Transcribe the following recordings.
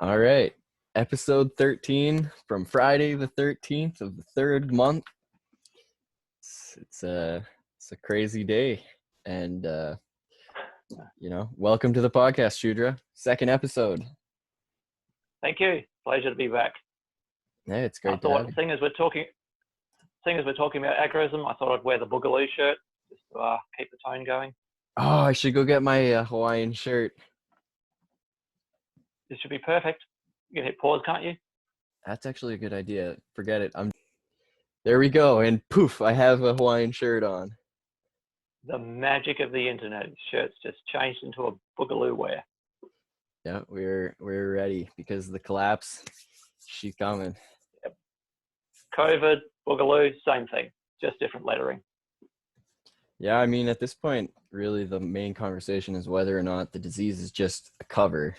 All right. Episode 13 from Friday the 13th of the third month. It's a crazy day. And welcome to the podcast, Shudra. Second episode. Thank you. Pleasure to be back. Hey, it's I great to have thought, you. seeing as we're talking about agorism, I thought I'd wear the Boogaloo shirt just to keep the tone going. Oh, I should go get my Hawaiian shirt. This should be perfect. You can hit pause, can't you? That's actually a good idea. Forget it. There we go. And poof, I have a Hawaiian shirt on. The magic of the internet. Shirts just changed into a Boogaloo wear. Yeah, we're ready because the collapse, she's coming. Yep. COVID, Boogaloo, same thing, just different lettering. Yeah, I mean, at this point, really the main conversation is whether or not the disease is just a cover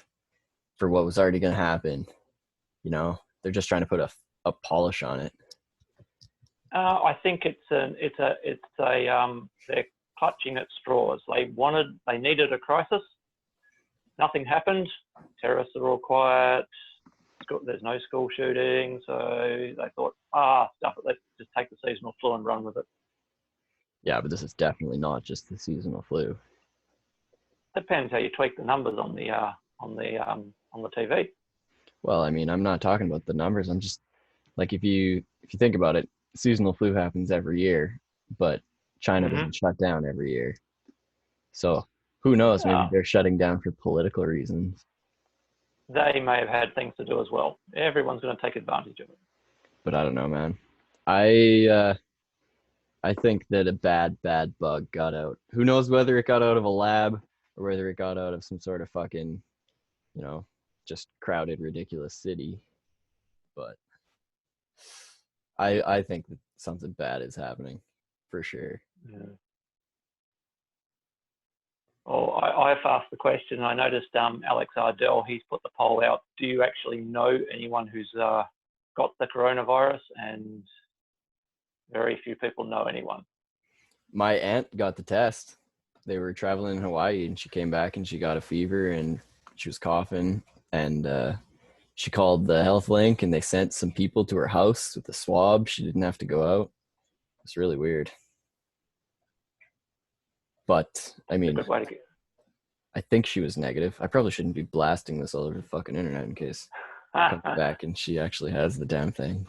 for what was already going to happen. They're just trying to put a polish on it. I think they're clutching at straws. They needed a crisis. Nothing happened. Terrorists are all quiet. There's no school shooting, so they thought, stuff it. Let's just take the seasonal flu and run with it. Yeah, but this is definitely not just the seasonal flu. Depends how you tweak the numbers on the TV. Well, I mean, I'm not talking about the numbers. I'm just like if you think about it, seasonal flu happens every year, but China doesn't shut down every year. So who knows? Maybe they're shutting down for political reasons. They may have had things to do as well. Everyone's going to take advantage of it. But I don't know, man. I think that a bad bug got out. Who knows whether it got out of a lab or whether it got out of some sort of fucking, just crowded, ridiculous city. But I think that something bad is happening for sure. Yeah. Oh, I've asked the question. I noticed Alex Ardell, he's put the poll out. Do you actually know anyone who's got the coronavirus? And very few people know anyone. My aunt got the test. They were traveling in Hawaii and she came back and she got a fever and she was coughing and she called the health link and they sent some people to her house with a swab. She didn't have to go out. It's really weird. But I mean, I think she was negative. I probably shouldn't be blasting this all over the fucking internet in case it comes back and she actually has the damn thing.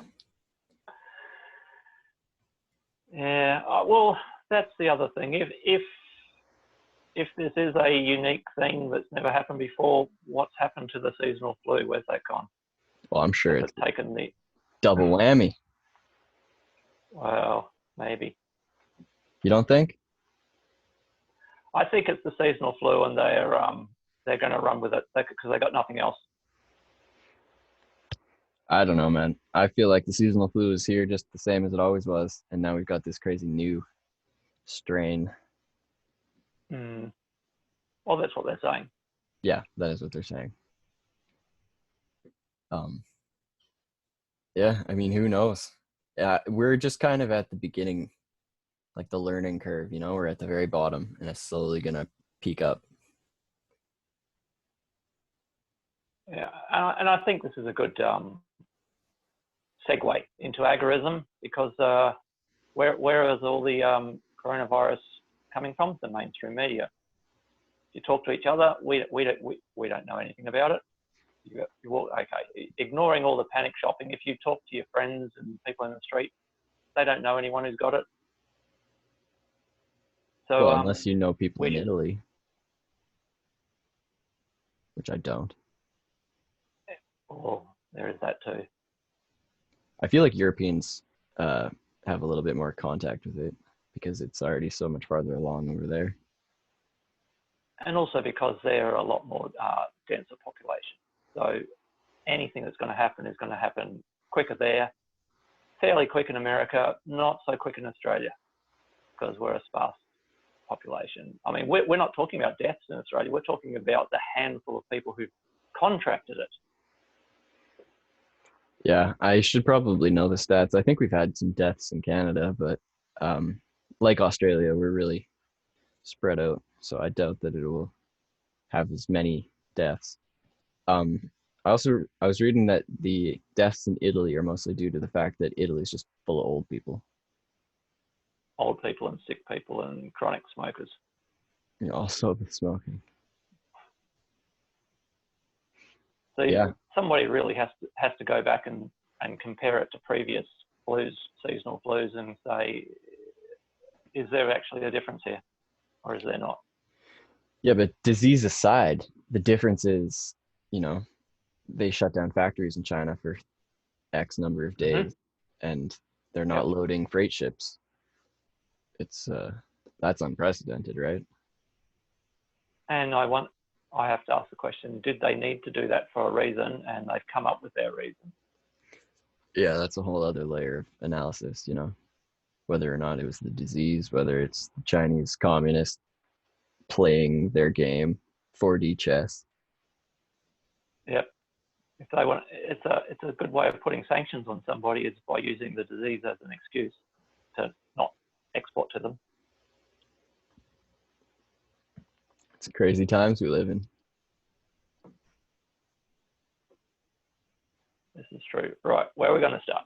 Yeah, well, that's the other thing. If this is a unique thing that's never happened before, what's happened to the seasonal flu? Where's that gone? Well, I'm sure it's taken the double whammy. Well, maybe. You don't think? I think it's the seasonal flu, and they're going to run with it because they got nothing else. I don't know, man. I feel like the seasonal flu is here just the same as it always was, and now we've got this crazy new strain. Well, that's what they're saying. Yeah, that is what they're saying. Yeah, I mean, who knows? We're just kind of at the beginning, like the learning curve, we're at the very bottom and it's slowly going to peak up. Yeah, and I think this is a good segue into agorism because where is all the coronavirus coming from? The mainstream media. You talk to each other, we don't know anything about it. Okay, ignoring all the panic shopping, if you talk to your friends and people in the street, they don't know anyone who's got it. So well, unless you know people in Italy, which I don't. Oh, there is that too. I feel like Europeans have a little bit more contact with it because it's already so much farther along over there. And also because they're a lot more denser population. So anything that's going to happen is going to happen quicker there, fairly quick in America, not so quick in Australia because we're a sparse population. I mean, we're not talking about deaths in Australia. We're talking about the handful of people who've contracted it. Yeah, I should probably know the stats. I think we've had some deaths in Canada, but like Australia, we're really spread out. So I doubt that it will have as many deaths. I was reading that the deaths in Italy are mostly due to the fact that Italy's just full of old people. Old people and sick people and chronic smokers. You know, also the smoking. So Yeah, somebody really has to go back and compare it to previous flus, seasonal flus, and say, is there actually a difference here, or is there not? yeah, but disease aside, the difference is, you know, they shut down factories in China for X number of Mm-hmm. days, and they're not Yep. loading freight ships. It's that's unprecedented, right? And I have to ask the question: did they need to do that for a reason? And they've come up with their reason. Yeah, that's a whole other layer of analysis, you know, whether or not it was the disease, whether it's the Chinese communists playing their game, 4D chess. Yep. If they want, it's a good way of putting sanctions on somebody is by using the disease as an excuse to not export to them. It's crazy times we live in. This is true. Right, where are we going to start?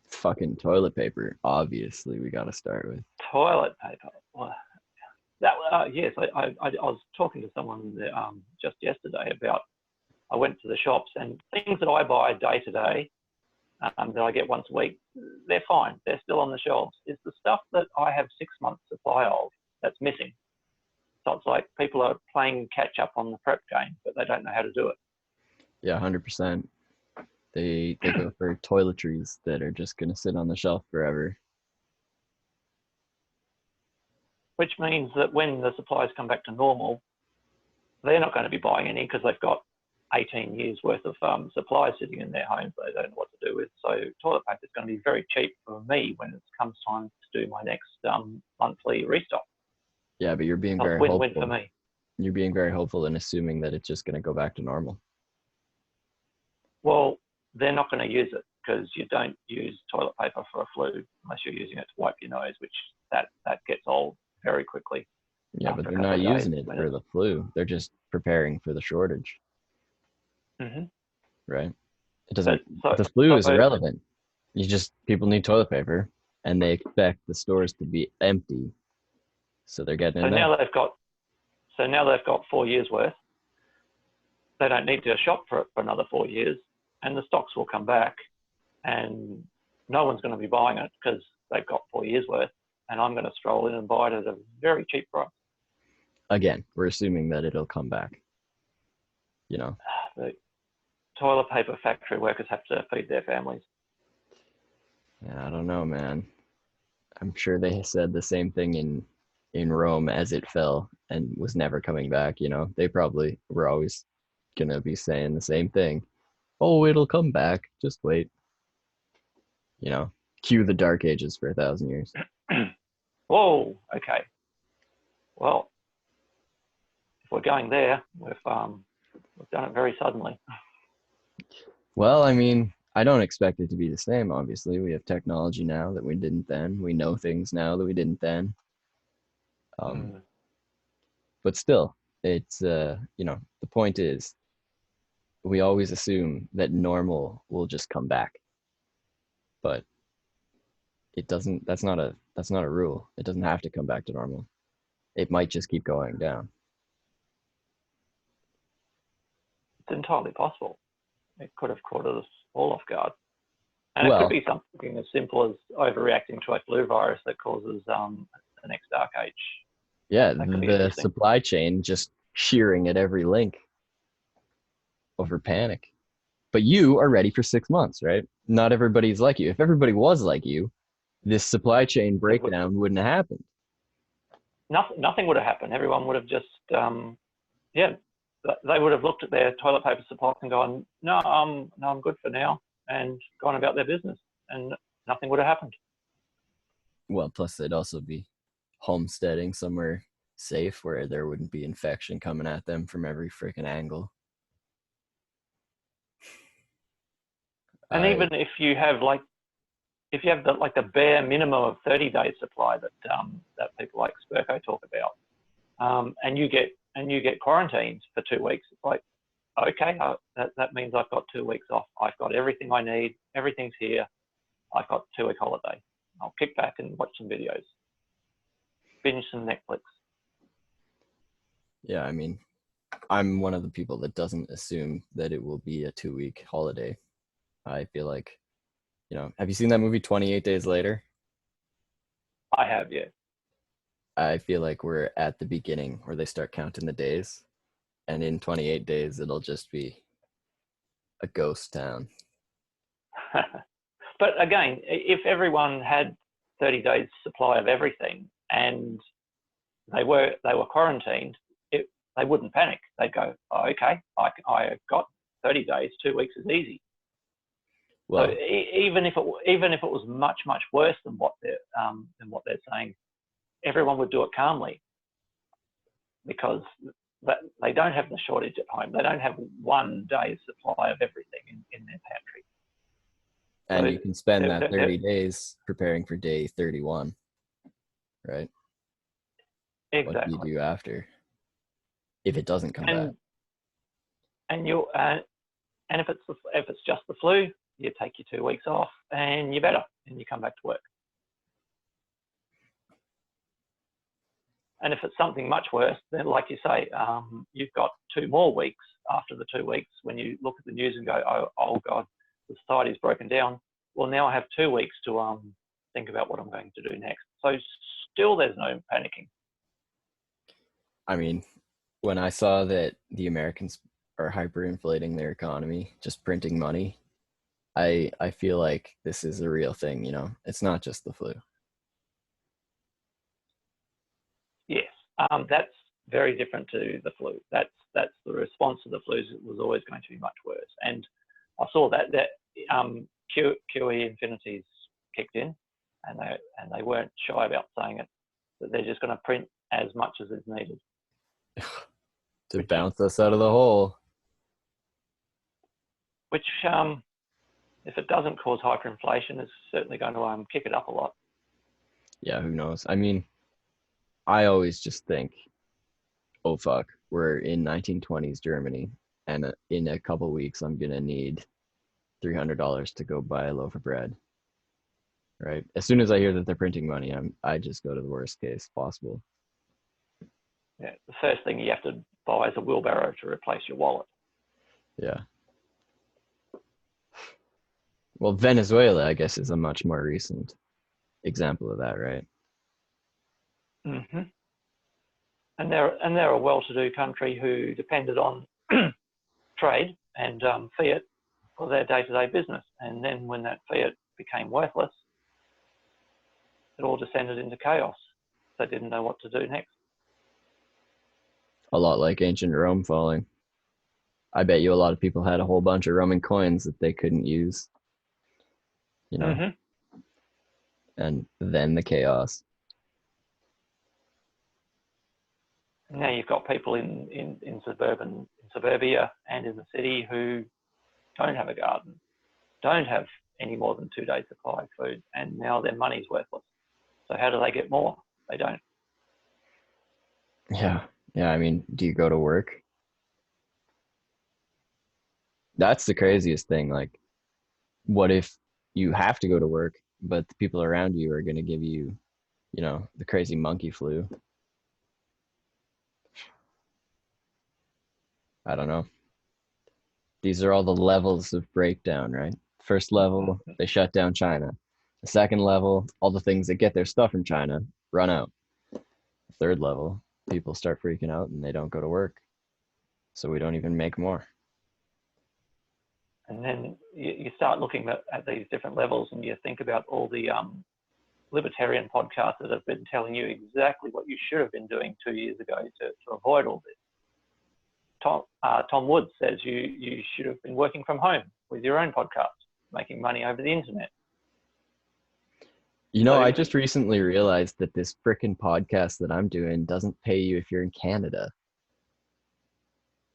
Fucking toilet paper, obviously, we got to start with. Toilet paper. Well, that yes, I was talking to someone just yesterday about. I went to the shops and things that I buy day to day that I get once a week, they're fine. They're still on the shelves. It's the stuff that I have 6 months supply of that's missing. So it's like people are playing catch up on the prep game, but they don't know how to do it. Yeah, 100%. They go for toiletries that are just going to sit on the shelf forever. Which means that when the supplies come back to normal, they're not going to be buying any because they've got 18 years worth of supplies sitting in their homes they don't know what to do with. So toilet paper is going to be very cheap for me when it comes time to do my next monthly restock. Yeah, but you're being So it's very win-win for hopeful. me. You're being very hopeful and assuming that it's just going to go back to normal. Well, they're not going to use it because you don't use toilet paper for a flu unless you're using it to wipe your nose, which that gets old very quickly Yeah, but after a they're couple not of days. using it When for it, the flu. They're just preparing for the shortage, mm-hmm. right? It doesn't, But so, the flu is so irrelevant. You just, people need toilet paper and they expect the stores to be empty. So they're getting so in there. now they've got 4 years worth. They don't need to shop for it for another 4 years, and the stocks will come back, and no one's going to be buying it because they've got 4 years worth, and I'm going to stroll in and buy it at a very cheap price. Again, we're assuming that it'll come back, you know? The toilet paper factory workers have to feed their families. Yeah, I don't know, man. I'm sure they said the same thing in Rome as it fell and was never coming back, you know. They probably were always gonna be saying the same thing. Oh, it'll come back. Just wait. You know, cue the dark ages for 1,000 years. Whoa, okay. Well, if we're going there, we've done it very suddenly. Well, I mean, I don't expect it to be the same, obviously. We have technology now that we didn't then. We know things now that we didn't then. Um, Mm. but still, it's you know, the point is we always assume that normal will just come back. But it doesn't, that's not a rule. It doesn't have to come back to normal. It might just keep going down. It's entirely possible. It could have caught us all off guard. And it could Well, be something as simple as overreacting to a flu virus that causes the next dark age. yeah, That could be the interesting. supply chain just shearing at every link over panic. But you are ready for 6 months, right? Not everybody's like you. If everybody was like you, this supply chain breakdown wouldn't have happened. Nothing would have happened. Everyone would have just, yeah, they would have looked at their toilet paper supplies and gone, no, I'm good for now, and gone about their business, and nothing would have happened. Well, plus they'd also be homesteading somewhere safe where there wouldn't be infection coming at them from every freaking angle. And I even if you have the bare minimum of 30 days supply that people like Spurco talk about, and you get quarantined for 2 weeks, it's like okay, that means I've got 2 weeks off. I've got everything I need. Everything's here. I've got 2 week holiday. I'll kick back and watch some videos, binge some Netflix. Yeah, I mean, I'm one of the people that doesn't assume that it will be a 2 week holiday. I feel like, have you seen that movie 28 Days Later? I have, yeah. I feel like we're at the beginning where they start counting the days, and in 28 days, it'll just be a ghost town. But again, if everyone had 30 days supply of everything and they were quarantined, they wouldn't panic. They'd go, oh, okay, I got 30 days, 2 weeks is easy. Well, so even if it was much worse than what they're saying, everyone would do it calmly, because they don't have the shortage at home. They don't have 1 day's supply of everything in their pantry. and So you can spend that 30 days preparing for day 31, right? exactly. What do you do after if it doesn't come back? And if it's just the flu, you take your 2 weeks off and you're better, and you come back to work. And if it's something much worse, then, like you say, you've got 2 more weeks after the 2 weeks when you look at the news and go, oh God, the society's broken down. Well, now I have 2 weeks to think about what I'm going to do next. So still there's no panicking. I mean, when I saw that the Americans are hyperinflating their economy, just printing money, I feel like this is a real thing, It's not just the flu. Yes, that's very different to the flu. That's the response to the flu was always going to be much worse. And I saw that QE infinities kicked in, and they weren't shy about saying it, that they're just going to print as much as is needed to bounce us out of the hole. Which, if it doesn't cause hyperinflation, is certainly going to kick it up a lot. Yeah, who knows? I mean, I always just think, oh fuck, we're in 1920s Germany, and in a couple weeks I'm gonna need $300 to go buy a loaf of bread. Right? As soon as I hear that they're printing money, I just go to the worst case possible. Yeah, the first thing you have to buy is a wheelbarrow to replace your wallet. Yeah. Well, Venezuela, I guess, is a much more recent example of that, right? Mm-hmm. And they're a well-to-do country who depended on trade and fiat for their day-to-day business. And then when that fiat became worthless, it all descended into chaos. They didn't know what to do next. A lot like ancient Rome falling. I bet you a lot of people had a whole bunch of Roman coins that they couldn't use, Mm-hmm. And then the chaos. Now you've got people in suburbia and in the city who don't have a garden, don't have any more than 2 days supply of food, and now their money's worthless. So how do they get more? They don't. Yeah. I mean, do you go to work? That's the craziest thing. Like, what if you have to go to work, but the people around you are going to give you, the crazy monkey flu? I don't know. These are all the levels of breakdown, right? First level, they shut down China. The second level, all the things that get their stuff from China run out. The third level, people start freaking out and they don't go to work. So we don't even make more. And then you start looking at these different levels, and you think about all the libertarian podcasts that have been telling you exactly what you should have been doing 2 years ago to avoid all this. Tom Woods says you should have been working from home with your own podcast, making money over the internet. I just recently realized that this frickin' podcast that I'm doing doesn't pay you if you're in Canada.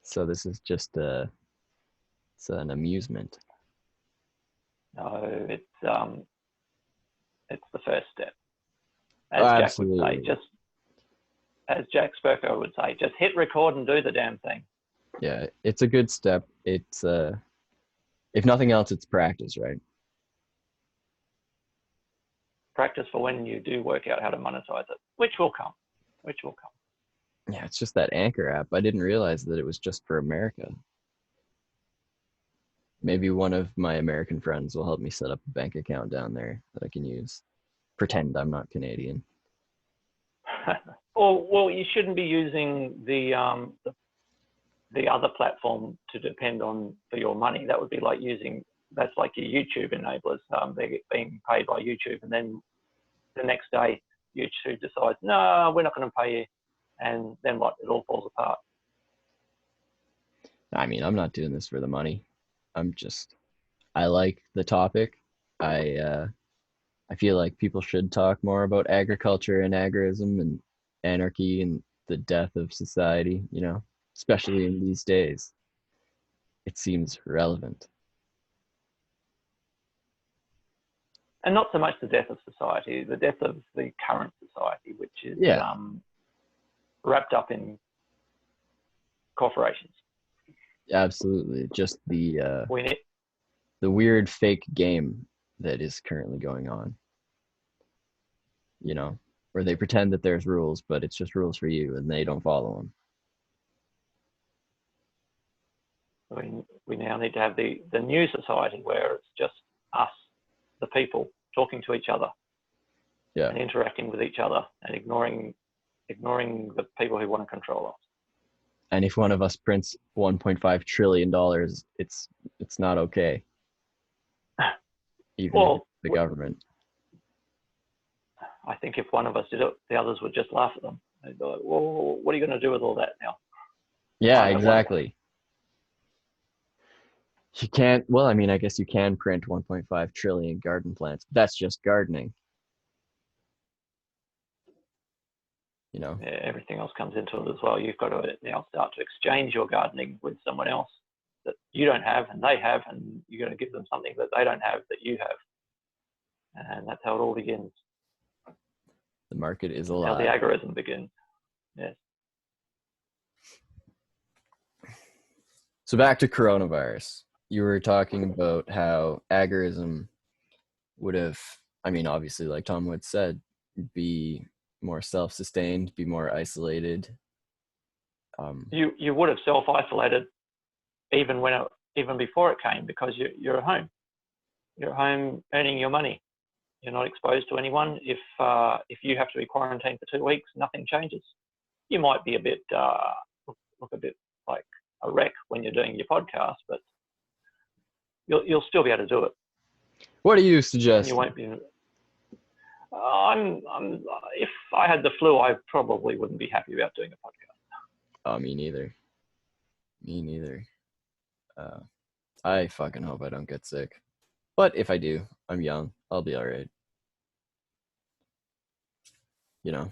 So this is just it's an amusement. No, it's the first step. Absolutely. As Jack Spurko would say, just hit record and do the damn thing. Yeah, it's a good step. It's if nothing else, it's practice, right? Practice for when you do work out how to monetize it, which will come, which will come. Yeah, it's just that Anchor app. I didn't realize that it was just for America. Maybe one of my American friends will help me set up a bank account down there that I can use. Pretend I'm not Canadian. Or well, you shouldn't be using the other platform to depend on for your money. That would be like using that's like your YouTube enablers. They're being paid by YouTube, and then the next day YouTube decides, no, we're not going to pay you, and then what? It all falls apart. I mean, I'm not doing this for the money. I'm just I like the topic. I feel like people should talk more about agriculture and agorism and anarchy and the death of society, you know, especially in these days. It seems relevant. And not so much the death of society, the death of the current society, which is Yeah, wrapped up in corporations. absolutely. Just We need, the weird fake game that is currently going on, you know, where they pretend that there's rules, but it's just rules for you and they don't follow them. we now need to have the new society where it's just us, the people, talking to each other Yeah. and interacting with each other and ignoring the people who want to control us. And if one of us prints $1.5 trillion, it's not okay, even if it's Well, the government. I think if one of us did it, the others would just laugh at them. They'd be like, well, what are you going to do with all that now? Yeah, I don't want it. exactly. You can't, well, I mean, I guess you can print 1.5 trillion garden plants. That's just gardening, you know? Yeah, everything else comes into it as well. You've got to now start to exchange your gardening with someone else that you don't have and they have, and you're going to give them something that they don't have that you have. And that's how it all begins. The market is That's how the alive. agorism begins. Yes. So back to coronavirus. You were talking about how agorism would have, I mean, obviously, like Tom Wood said, be more self-sustained, be more isolated. You would have self-isolated even before it came, because you're at home. You're at home earning your money. You're not exposed to anyone. If you have to be quarantined for 2 weeks, nothing changes. You might be a bit look a bit like a wreck when you're doing your podcast, but you'll still be able to do it, What do you and you suggest? won't be. If I had the flu, I probably wouldn't be happy about doing a podcast. Oh, me neither. Me neither. Uh, I fucking hope I don't get sick. But if I do, I'm young. I'll be all right. You know?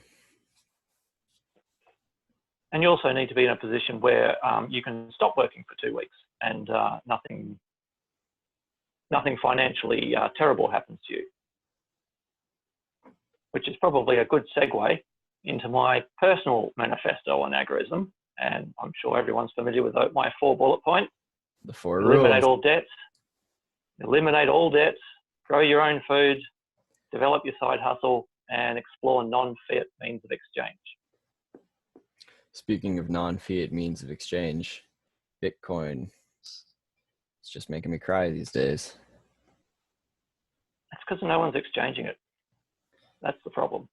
And you also need to be in a position where you can stop working for 2 weeks and nothing financially terrible happens to you, which is probably a good segue into my personal manifesto on agorism. And I'm sure everyone's familiar with my 4 bullet point. The 4 Eliminate rules. all debts, grow your own food, develop your side hustle, and explore non-fiat means of exchange. Speaking of non-fiat means of exchange, Bitcoin. It's just making me cry these days. That's because no one's exchanging it. That's the problem.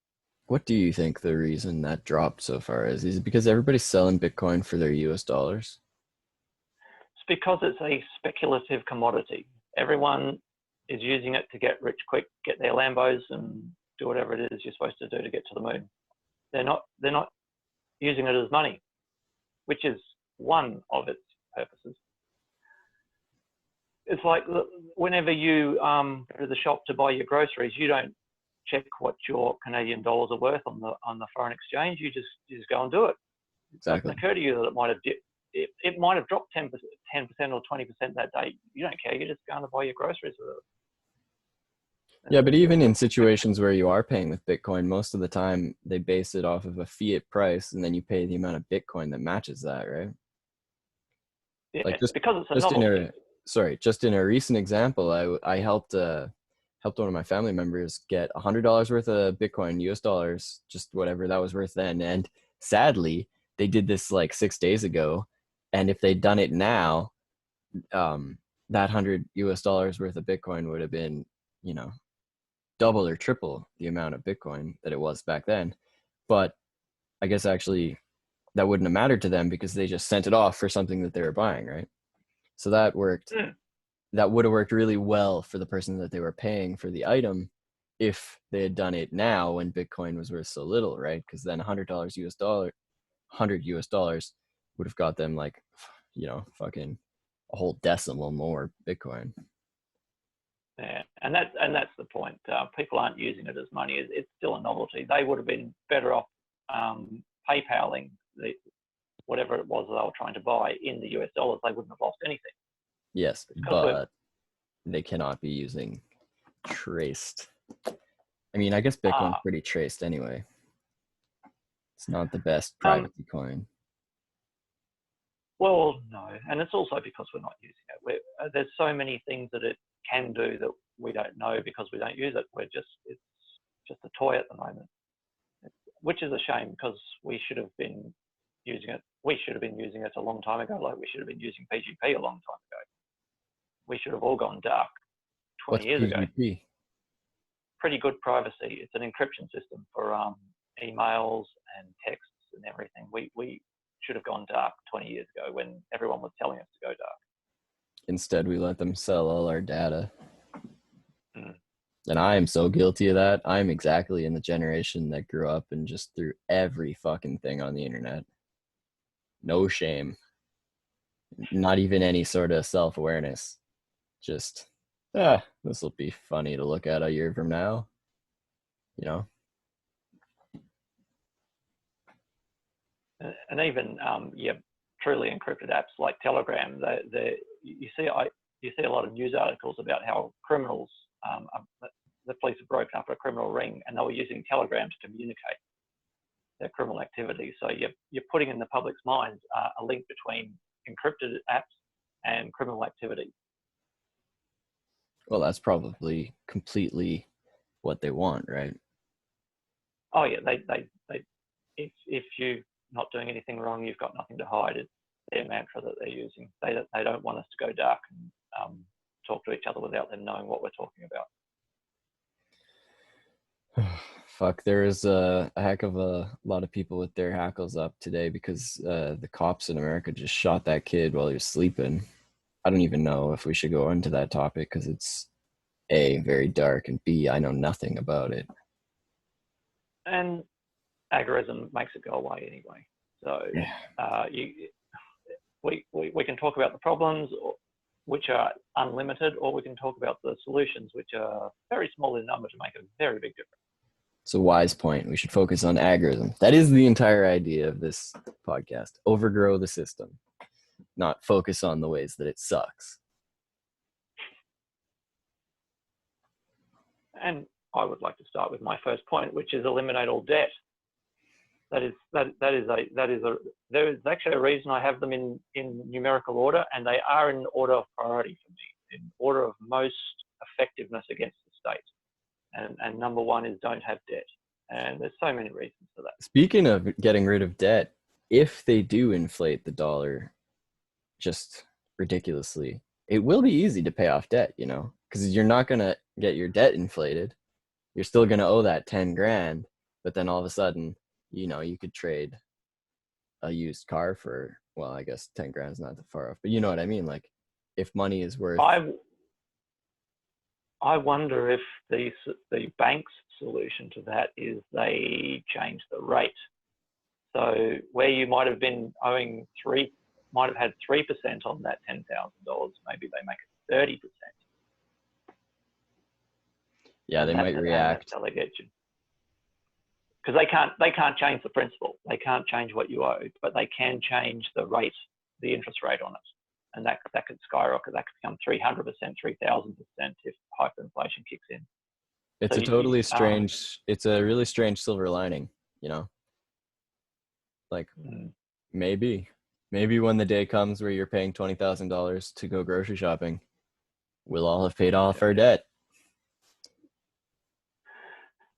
What do you think the reason that dropped so far is? Is it because everybody's selling Bitcoin for their US dollars? It's because it's a speculative commodity. Everyone is using it to get rich quick, get their Lambos and do whatever it is you're supposed to do to get to the moon. They're not using it as money, which is one of its purposes. It's like whenever you go to the shop to buy your groceries, you don't check what your Canadian dollars are worth on the foreign exchange. You just go and do it. Exactly. It doesn't occur to you that it might have dipped. It might have dropped 10% or 20% that day. You don't care. You're just going to buy your groceries with it. Yeah, but even in situations where you are paying with Bitcoin, most of the time they base it off of a fiat price and then you pay the amount of Bitcoin that matches that, right? Like Yeah, because it's a just in novelty. a just in a recent example, I helped one of my family members get $100 worth of Bitcoin, US dollars, just whatever that was worth then. And sadly, they did this like 6 days ago, and if they'd done it now, that 100 US dollars worth of Bitcoin would have been, you know, double or triple the amount of Bitcoin that it was back then. But I guess actually that wouldn't have mattered to them because they just sent it off for something that they were buying, right? So that worked. Mm. That would have worked really well for the person that they were paying for the item if they had done it now when Bitcoin was worth so little, right? Because then $100 US dollar, 100 US dollars would have got them like, fucking a whole decimal more Bitcoin. Yeah, and that's the point. People aren't using it as money. It's still a novelty. They would have been better off PayPaling whatever it was that they were trying to buy in the US dollars. They wouldn't have lost anything. Yes, Because we're but they cannot be using traced. I mean, I guess Bitcoin's pretty traced anyway. It's not the best privacy coin. well, no, and it's also because we're not using it. There's so many things that it can do that we don't know because we don't use it. It's just a toy at the moment, which is a shame because we should have been using it. We should have been using it a long time ago, like we should have been using PGP a long time ago. We should have all gone dark 20 What's years ago. PGP? Pretty good privacy. It's an encryption system for emails and texts and everything. We should have gone dark 20 years ago when everyone was telling us to go dark. Instead, we let them sell all our data. Mm. And I am so guilty of that. I'm exactly in the generation that grew up and just threw every fucking thing on the internet. No shame. Not even any sort of self-awareness. Just, this will be funny to look at a year from now. You know? And even truly encrypted apps like Telegram, you see a lot of news articles about how criminals, the police have broken up a criminal ring and they were using Telegram to communicate their criminal activity. So you're putting in the public's minds a link between encrypted apps and criminal activity. Well, that's probably completely what they want, right? Oh yeah, they if you're not doing anything wrong, you've got nothing to hide. It's their mantra that they're using. They don't want us to go dark and talk to each other without them knowing what we're talking about. Fuck, there is a heck of a lot of people with their hackles up today because the cops in America just shot that kid while he was sleeping. I don't even know if we should go into that topic because it's A, very dark, and B, I know nothing about it. And agorism makes it go away anyway. So we can talk about the problems, which are unlimited, or we can talk about the solutions, which are very small in number to make a very big difference. It's a wise point. We should focus on agorism. That is the entire idea of this podcast. Overgrow the system, not focus on the ways that it sucks. And I would like to start with my first point, which is eliminate all debt. There is actually a reason I have them in numerical order, and they are in order of priority for me, in order of most effectiveness against the state. And number one is don't have debt. And there's so many reasons for that. Speaking of getting rid of debt, if they do inflate the dollar just ridiculously, it will be easy to pay off debt, because you're not going to get your debt inflated. You're still going to owe that 10 grand, but then all of a sudden, you could trade a used car for, well, I guess 10 grand is not that far off, but you know what I mean? Like if money is worth... I wonder if the bank's solution to that is they change the rate. So where you might have been owing might have had 3% on that $10,000, maybe they make it 30%. Yeah, they might react. That's how they get you. Because they can't change the principal. They can't change what you owe, but they can change the rate, the interest rate on it. And that could skyrocket. That could become 300%, 3,000% if hyperinflation kicks in. It's it's a really strange silver lining, like maybe. Maybe when the day comes where you're paying $20,000 to go grocery shopping, we'll all have paid off our debt.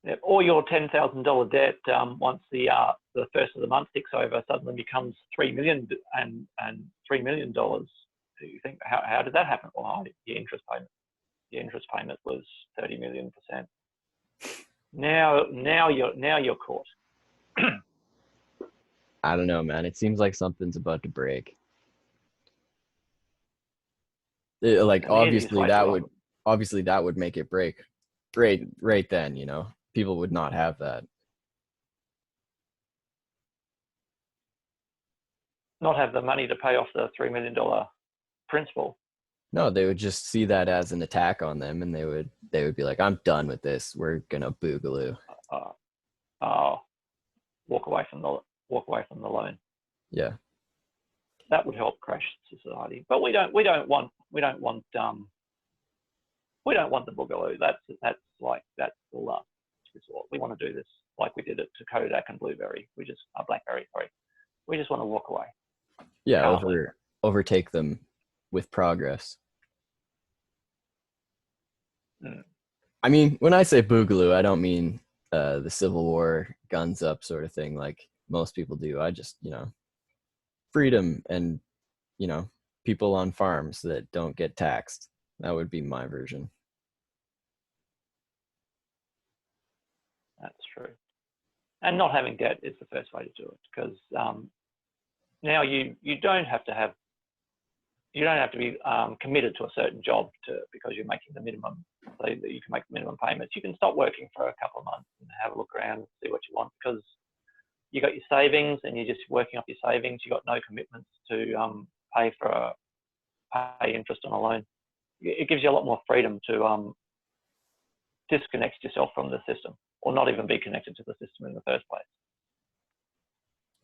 Yeah, or your $10,000 debt, once the first of the month ticks over, suddenly becomes $3 million and $3 million. You think, how did that happen? Well, your interest payment was 30 million%. Now you're caught. I don't know, man. It seems like something's about to break. Like And the easiest way to obviously that would make it break. Right then, people would not have that. not have the money to pay off the $3 million principal. No, they would just see that as an attack on them, and they would be like, "I'm done with this. We're gonna boogaloo." Uh, uh, walk away from the loan. Yeah, That would help crash society. But we don't want the boogaloo. That's the last resort. We want to do this like we did it to Kodak and Blueberry. BlackBerry. Sorry. We just want to walk away. yeah. Overtake them with progress. Mm. I mean, when I say boogaloo, I don't mean the Civil War guns up sort of thing like most people do. I just, freedom and, people on farms that don't get taxed. That would be my version. That's true. And not having debt is the first way to do it, because now you don't have to be committed to a certain job because you're making the minimum, so that you can make minimum payments. You can stop working for a couple of months and have a look around and see what you want, because you got your savings and you're just working up your savings. You got no commitments to pay interest on a loan. It gives you a lot more freedom to disconnect yourself from the system, or not even be connected to the system in the first place.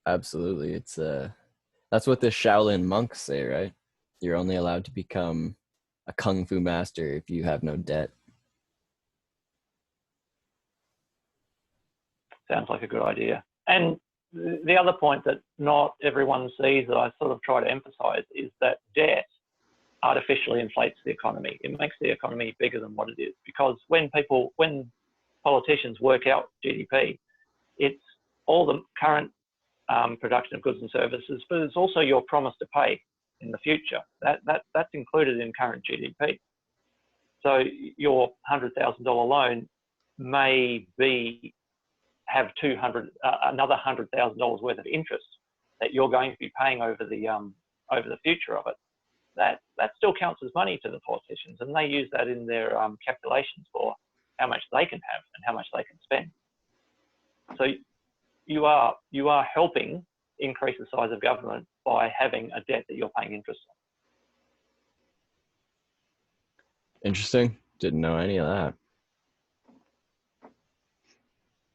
Absolutely. It's that's what the Shaolin monks say, right? You're only allowed to become a kung fu master if you have no debt. Sounds like a good idea. And the other point that not everyone sees, that I sort of try to emphasize, is that debt artificially inflates the economy. It makes the economy bigger than what it is, because when politicians work out GDP, it's all the current production of goods and services, but it's also your promise to pay in the future. That's included in current GDP. So your $100,000 loan may have another $100,000 worth of interest that you're going to be paying over the future of it. That still counts as money to the politicians, and they use that in their calculations for how much they can have and how much they can spend. So you are helping increase the size of government by having a debt that you're paying interest on. Interesting. Didn't know any of that.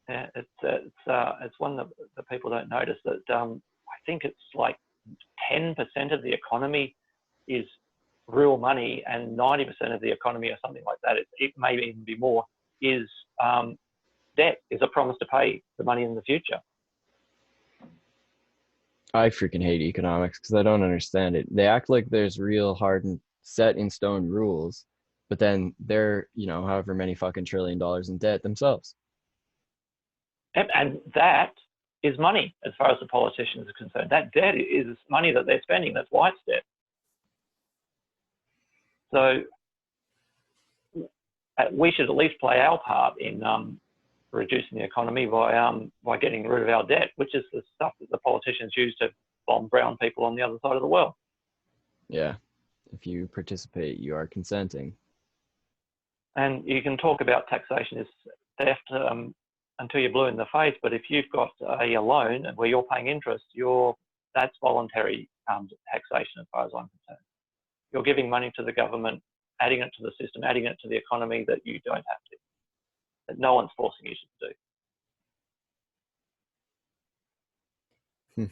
Yeah, it's one that the people don't notice, that I think it's like 10% of the economy is real money, and 90% of the economy, or something like that, it may even be more, is debt, is a promise to pay the money in the future. I freaking hate economics because I don't understand it. They act like there's real hard and set in stone rules, but then they're, however many fucking $1 trillion in debt themselves. And that is money, as far as the politicians are concerned. That debt is money that they're spending. That's why it's debt. So we should at least play our part in reducing the economy by getting rid of our debt, which is the stuff that the politicians use to bomb brown people on the other side of the world. Yeah. If you participate, you are consenting. And you can talk about taxation as theft until you're blue in the face, but if you've got a loan where you're paying interest, that's voluntary taxation as far as I'm concerned. You're giving money to the government, adding it to the system, adding it to the economy that you don't have to, that no one's forcing you to do.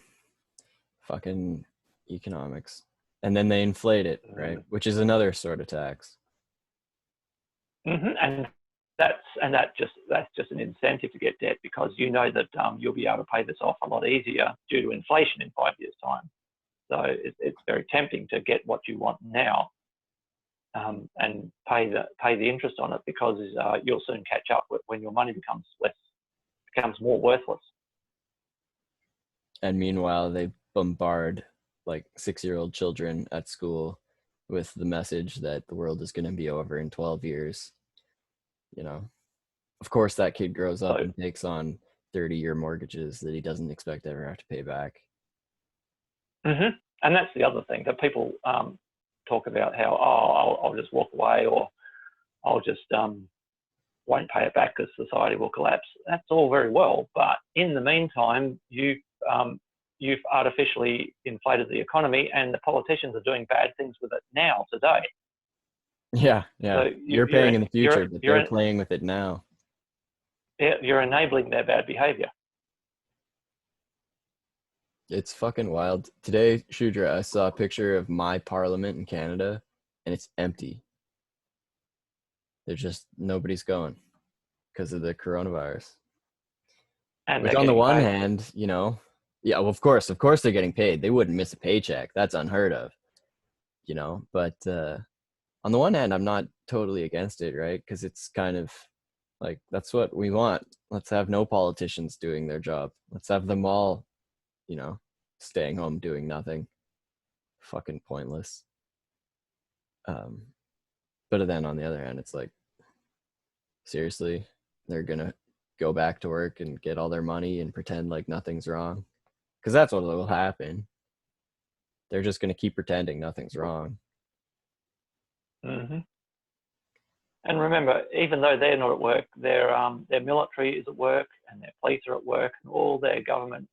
Fucking economics. And then they inflate it, right? Which is another sort of tax. Mm-hmm. And that's just an incentive to get debt, because you know that you'll be able to pay this off a lot easier due to inflation in 5 years' time. So it's very tempting to get what you want now, and pay the interest on it, because you'll soon catch up when your money becomes more worthless. And meanwhile, they bombard like 6-year-old children at school with the message that the world is going to be over in 12 years. You know, of course, that kid grows up So, and takes on 30-year mortgages that he doesn't expect to ever have to pay back. mm-hmm. And that's the other thing that people talk about, how, oh, I'll just walk away, or I'll just won't pay it back because society will collapse. That's all very well, but in the meantime, you've artificially inflated the economy, and the politicians are doing bad things with it now, today. Yeah, So yeah. You're paying in the future, but they're you're playing with it now. you're enabling their bad behavior. It's fucking wild. Today, Shudra, I saw a picture of my parliament in Canada, and it's empty. There's just nobody's going because of the coronavirus. And Which, they're on the getting one paid. hand, yeah, well, of course, they're getting paid. They wouldn't miss a paycheck. That's unheard of, But on the one hand, I'm not totally against it, right? Because it's kind of like that's what we want. Let's have no politicians doing their job. Let's have them all, you know, staying home doing nothing. Fucking pointless. Um, but then on the other hand, it's like, seriously, they're gonna go back to work and get all their money and pretend like nothing's wrong, because that's what will happen. They're just gonna keep pretending nothing's wrong. Mm-hmm. And remember, even though they're not at work, their military is at work, and their police are at work, and all their government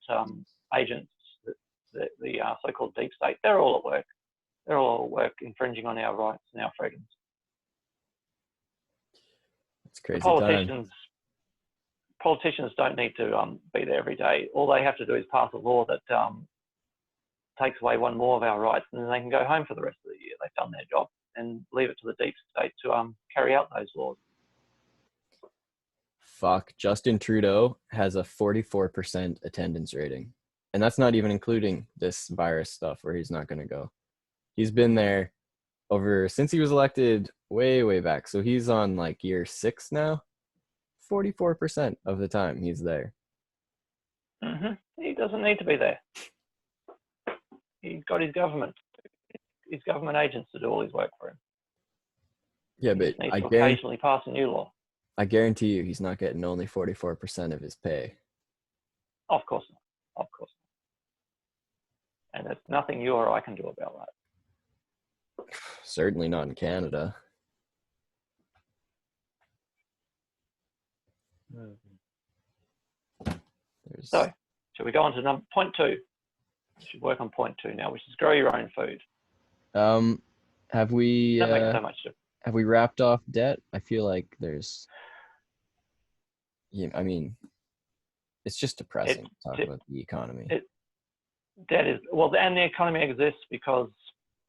agents, the so-called deep state, they're all at work. They're all at work, infringing on our rights and our freedoms. It's The crazy times. politicians don't need to be there every day. All they have to do is pass a law that takes away one more of our rights, and then they can go home for the rest of the year. They've done their job, and leave it to the deep state to carry out those laws. Fuck, Justin Trudeau has a 44% attendance rating, and that's not even including this virus stuff where he's not going to go. He's been there over since he was elected way back, so he's on like year 6 now. 44% of the time he's there. Mm-hmm. He doesn't need to be there. He's got his government agents to do all his work for him. Yeah, He but just needs to occasionally pass a new law. I guarantee you he's not getting only 44% of his pay. Of course not. Of course not. And there's nothing you or I can do about that. Certainly not in Canada. So, shall we go on to point 2? We should work on point 2 now, which is grow your own food. Have we That makes so much difference. have we wrapped off debt? I feel like there's, I mean, it's just depressing to talk about the economy. Debt is, well, and the economy exists because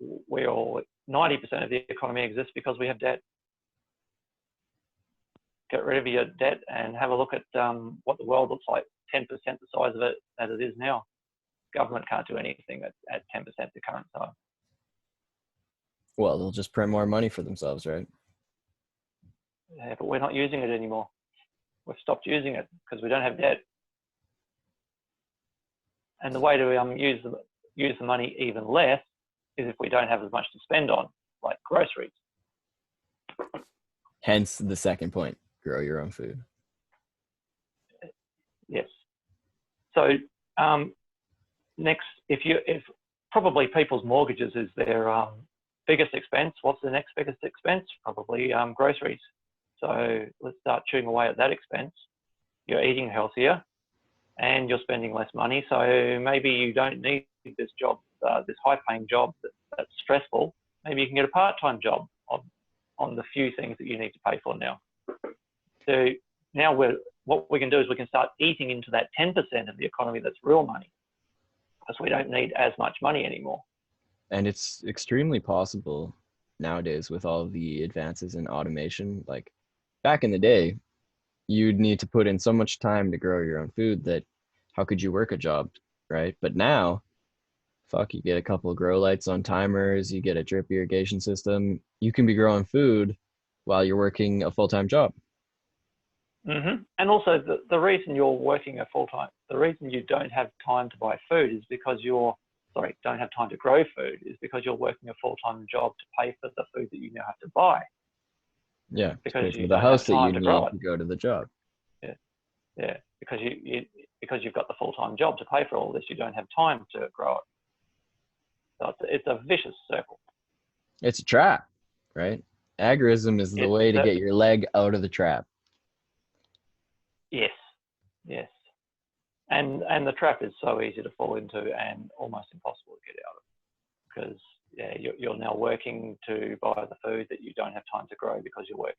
90% of the economy exists because we have debt. Get rid of your debt and have a look at what the world looks like, 10% the size of it as it is now. Government can't do anything at 10% the current size. Well, they'll just print more money for themselves, right? Yeah, but we're not using it anymore. We've stopped using it because we don't have debt. And the way to use the money even less is if we don't have as much to spend on, like groceries. Hence the second point: grow your own food. Yes. So next, if probably people's mortgages is their biggest expense. What's the next biggest expense? Probably groceries. So let's start chewing away at that expense. You're eating healthier and you're spending less money. So maybe you don't need this job, this high-paying job that's stressful. Maybe you can get a part-time job on the few things that you need to pay for now. So now what we can do is we can start eating into that 10% of the economy that's real money, because we don't need as much money anymore. And it's extremely possible nowadays with all the advances in automation. Like back in the day, you'd need to put in so much time to grow your own food that how could you work a job, right? But now Fuck, you get a couple of grow lights on timers, you get a drip irrigation system. You can be growing food while you're working a full-time job. And also the reason you're working a full-time, the reason you don't have time to buy food is because don't have time to grow food is because you're working a full-time job to pay for the food that you now have to buy Yeah, to because pay for you the don't have house that you time to grow need it. to go to the job. Yeah, yeah, because you've got the full-time job to pay for all this, you don't have time to grow it. So it's a vicious circle. It's a trap, right? Agorism is the It's way to get your leg out of the trap. yes, yes, and the trap is so easy to fall into and almost impossible to get out of because you're now working to buy the food that you don't have time to grow because you're working.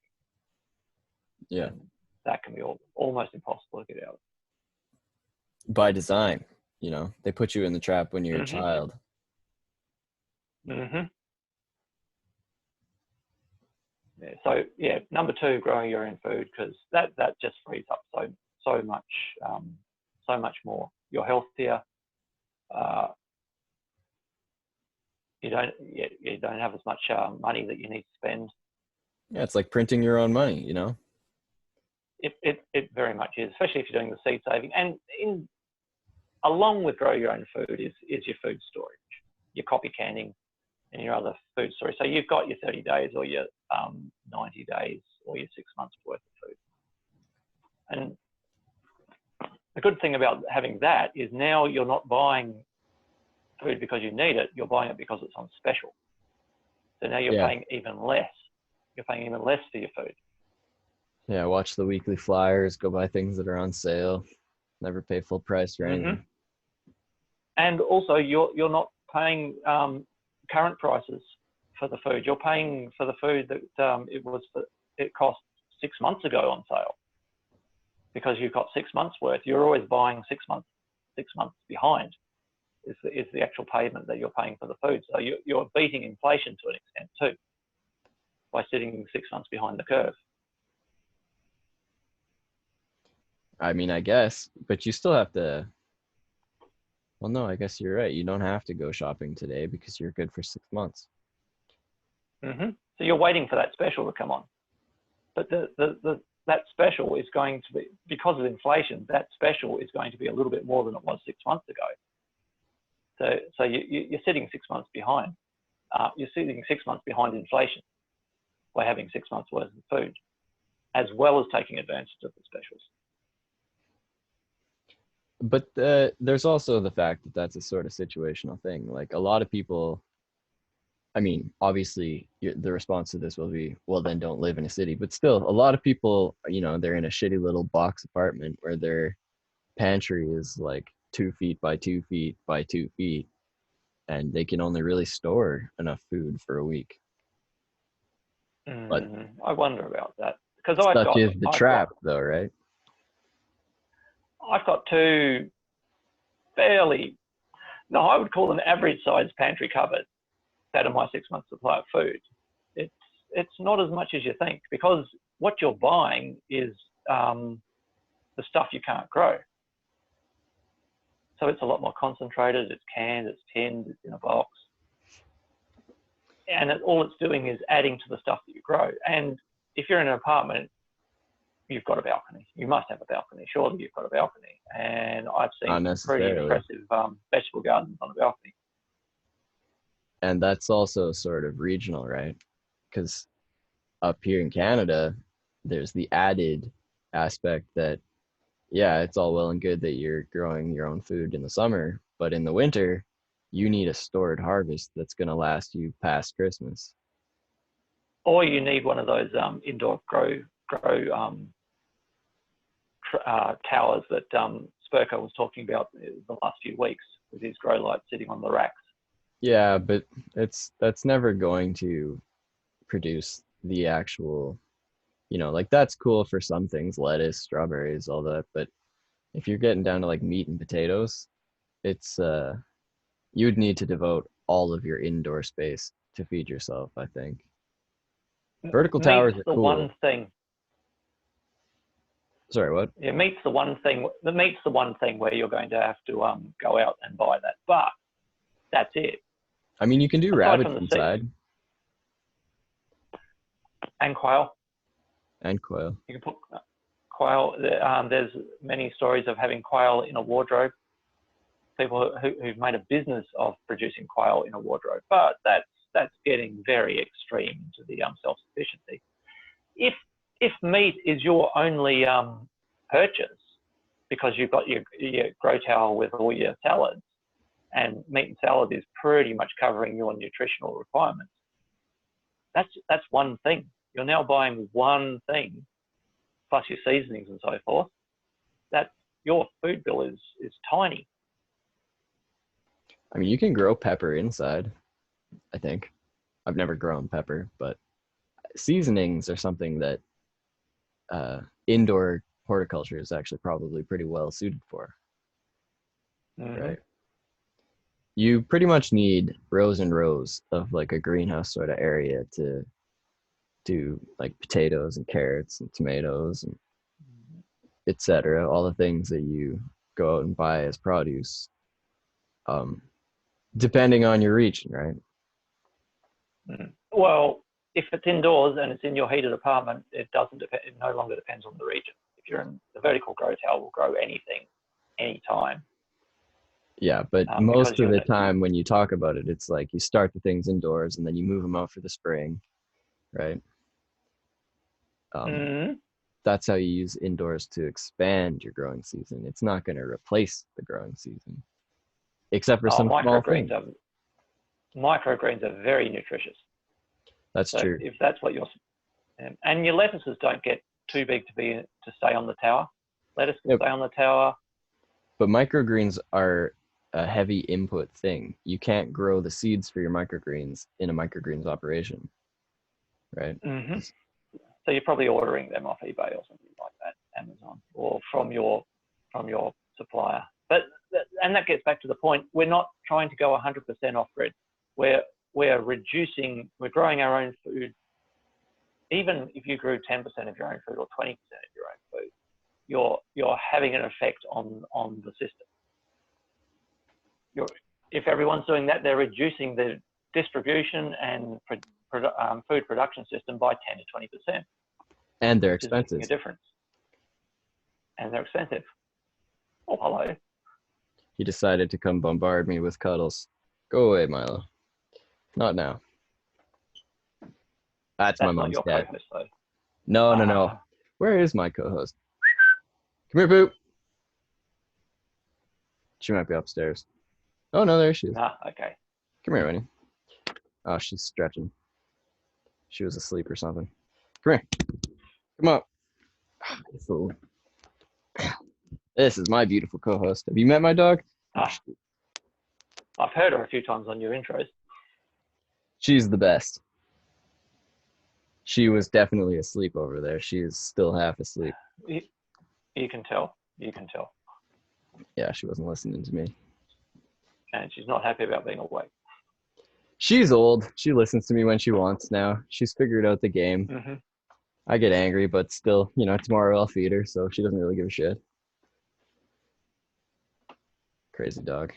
Yeah. And that can be almost impossible to get out of. By design, they put you in the trap when you're a child. Yeah, so number 2, growing your own food because that just frees up so much more. You're healthier. You don't have as much money that you need to spend. Yeah, it's like printing your own money, It very much is, especially if you're doing the seed saving. And along with grow your own food is your food storage, your copy canning, and your other food storage. So you've got your 30 days or your 90 days or your 6 months worth of food. And the good thing about having that is now you're not buying food because you need it, you're buying it because it's on special. So now you're paying even less. You're paying even less for your food. Yeah, watch the weekly flyers, go buy things that are on sale. Never pay full price for anything. And also you're not paying current prices for the food. You're paying for the food that it cost 6 months ago on sale. Because you've got 6 months worth, you're always buying 6 months behind is the actual payment that you're paying for the food. So you're beating inflation to an extent too by sitting 6 months behind the curve. I mean, I guess, but you still have to. Well, no, I guess you're right. You don't have to go shopping today because you're good for 6 months. So you're waiting for that special to come on. But that special is going to be, because of inflation, that special is going to be a little bit more than it was 6 months ago. So you're sitting 6 months behind. You're sitting 6 months behind inflation by having 6 months worth of food, as well as taking advantage of the specials. But there's also the fact that that's a sort of situational thing. Like a lot of people, I mean, obviously the response to this will be, well, then don't live in a city. But still, a lot of people, they're in a shitty little box apartment where their pantry is like 2 feet by 2 feet by 2 feet, and they can only really store enough food for a week. But I wonder about that because such is the trap, though, right? I've got 2 I would call them average sized pantry cupboards out of my 6 months supply of food. It's not as much as you think because what you're buying is the stuff you can't grow. So it's a lot more concentrated, it's canned, it's tinned, it's in a box. And all it's doing is adding to the stuff that you grow. And if you're in an apartment, you've got a balcony. You must have a balcony. Surely you've got a balcony. And I've seen pretty impressive vegetable gardens on a balcony. And that's also sort of regional, right? Because up here in Canada, there's the added aspect that, yeah, it's all well and good that you're growing your own food in the summer, but in the winter, you need a stored harvest that's going to last you past Christmas. Or you need one of those indoor grow towers that Spurko was talking about the last few weeks with his grow lights sitting on the racks. Yeah, but that's never going to produce the actual, like that's cool for some things, lettuce, strawberries, all that. But if you're getting down to like meat and potatoes, it's you'd need to devote all of your indoor space to feed yourself, I think. Vertical towers are cool. One thing. Sorry, what? Yeah, meat's the one thing where you're going to have to go out and buy that. But That's it. I mean, you can do Aside rabbits from the sea inside and quail, and quail. you can put quail. There's many stories of having quail in a wardrobe. People who've made a business of producing quail in a wardrobe, but that's getting very extreme into the self-sufficiency. If meat is your only purchase because you've got your grow tower with all your salads, and meat and salad is pretty much covering your nutritional requirements, that's one thing. You're now buying one thing plus your seasonings and so forth. That your food bill is tiny. I mean, you can grow pepper inside, I think. I've never grown pepper, but seasonings are something that indoor horticulture is actually probably pretty well suited for, right? You pretty much need rows and rows of like a greenhouse sort of area to do like potatoes and carrots and tomatoes and etc. All the things that you go out and buy as produce, depending on your region, right? Well, if it's indoors and it's in your heated apartment, it doesn't depend. It no longer depends on the region. If you're in the vertical grow tower, will grow anything, anytime. Yeah, but most of the time when you talk about it, it's like you start the things indoors and then you move them out for the spring, right? That's how you use indoors to expand your growing season. It's not going to replace the growing season, except for some small things. Microgreens are very nutritious. That's true. If that's what you're, and your lettuces don't get too big to stay on the tower. Lettuce can stay on the tower. But microgreens are a heavy input thing. You can't grow the seeds for your microgreens in a microgreens operation, right? So you're probably ordering them off eBay or something like that, Amazon, or from your supplier. But that gets back to the point. We're not trying to go 100% off grid. We're reducing. We're growing our own food. Even if you grew 10% of your own food or 20% of your own food, you're having an effect on the system. If everyone's doing that, they're reducing the distribution and food production system by 10 to 20%. And they're expensive. Making a difference. And they're expensive. Oh, hello. He decided to come bombard me with cuddles. Go away, Milo. Not now. That's my mom's cat. Co-host, though. No. Where is my co-host? Come here, Poop. She might be upstairs. Oh, no, there she is. Okay. Come here, Winnie. Oh, she's stretching. She was asleep or something. Come here. Come up. You fool. This is my beautiful co-host. Have you met my dog? I've heard her a few times on your intros. She's the best. She was definitely asleep over there. She is still half asleep. You can tell. You can tell. Yeah, she wasn't listening to me. And she's not happy about being awake. She's old. She listens to me when she wants now. She's figured out the game. I get angry, but still, tomorrow I'll feed her, so she doesn't really give a shit. Crazy dog.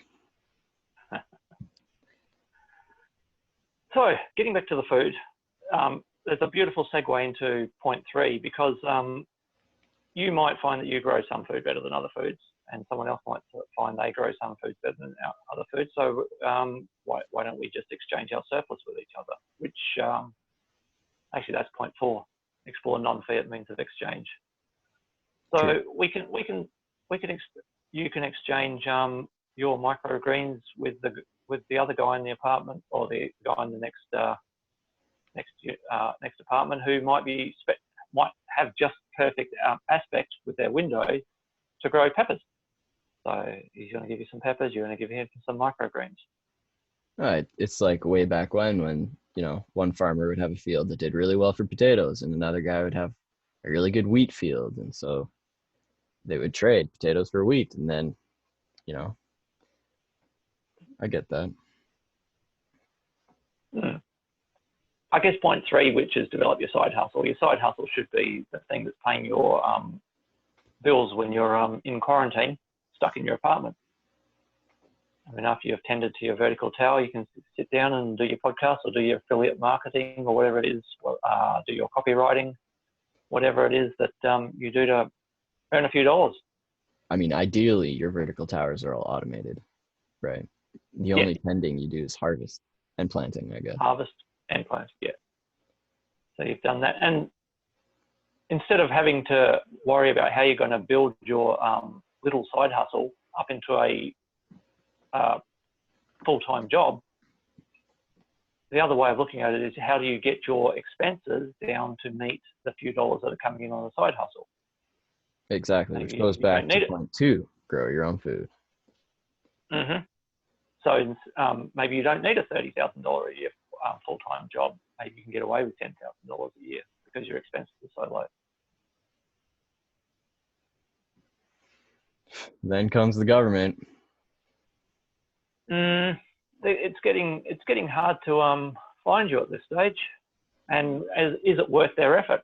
So, getting back to the food, there's a beautiful segue into point 3, because you might find that you grow some food better than other foods, and someone else might find they grow some foods better than other foods. So why don't we just exchange our surplus with each other? Which actually, that's point 4. Explore non-fiat means of exchange. So you can exchange your microgreens with the other guy in the apartment, or the guy in the next apartment, who might have just perfect aspect with their window to grow peppers. So he's going to give you some peppers, you're going to give him some microgreens. Right. It's like way back when, one farmer would have a field that did really well for potatoes and another guy would have a really good wheat field. And so they would trade potatoes for wheat. And then, I get that. I guess point 3, which is develop your side hustle. Your side hustle should be the thing that's paying your bills when you're in quarantine, stuck in your apartment. I mean, after you've tended to your vertical tower, you can sit down and do your podcast or do your affiliate marketing or whatever it is, do your copywriting, whatever it is that you do to earn a few dollars. I mean, ideally, your vertical towers are all automated, right? The only tending you do is harvest and planting, I guess. Harvest and plant, yeah. So you've done that. And instead of having to worry about how you're going to build your little side hustle up into a full-time job, the other way of looking at it is how do you get your expenses down to meet the few dollars that are coming in on the side hustle? Exactly, which goes back to point 2, grow your own food. Mm-hmm. So maybe you don't need a $30,000 a year full-time job. Maybe you can get away with $10,000 a year because your expenses are so low. Then comes the government. It's getting hard to find you at this stage. And is it worth their effort?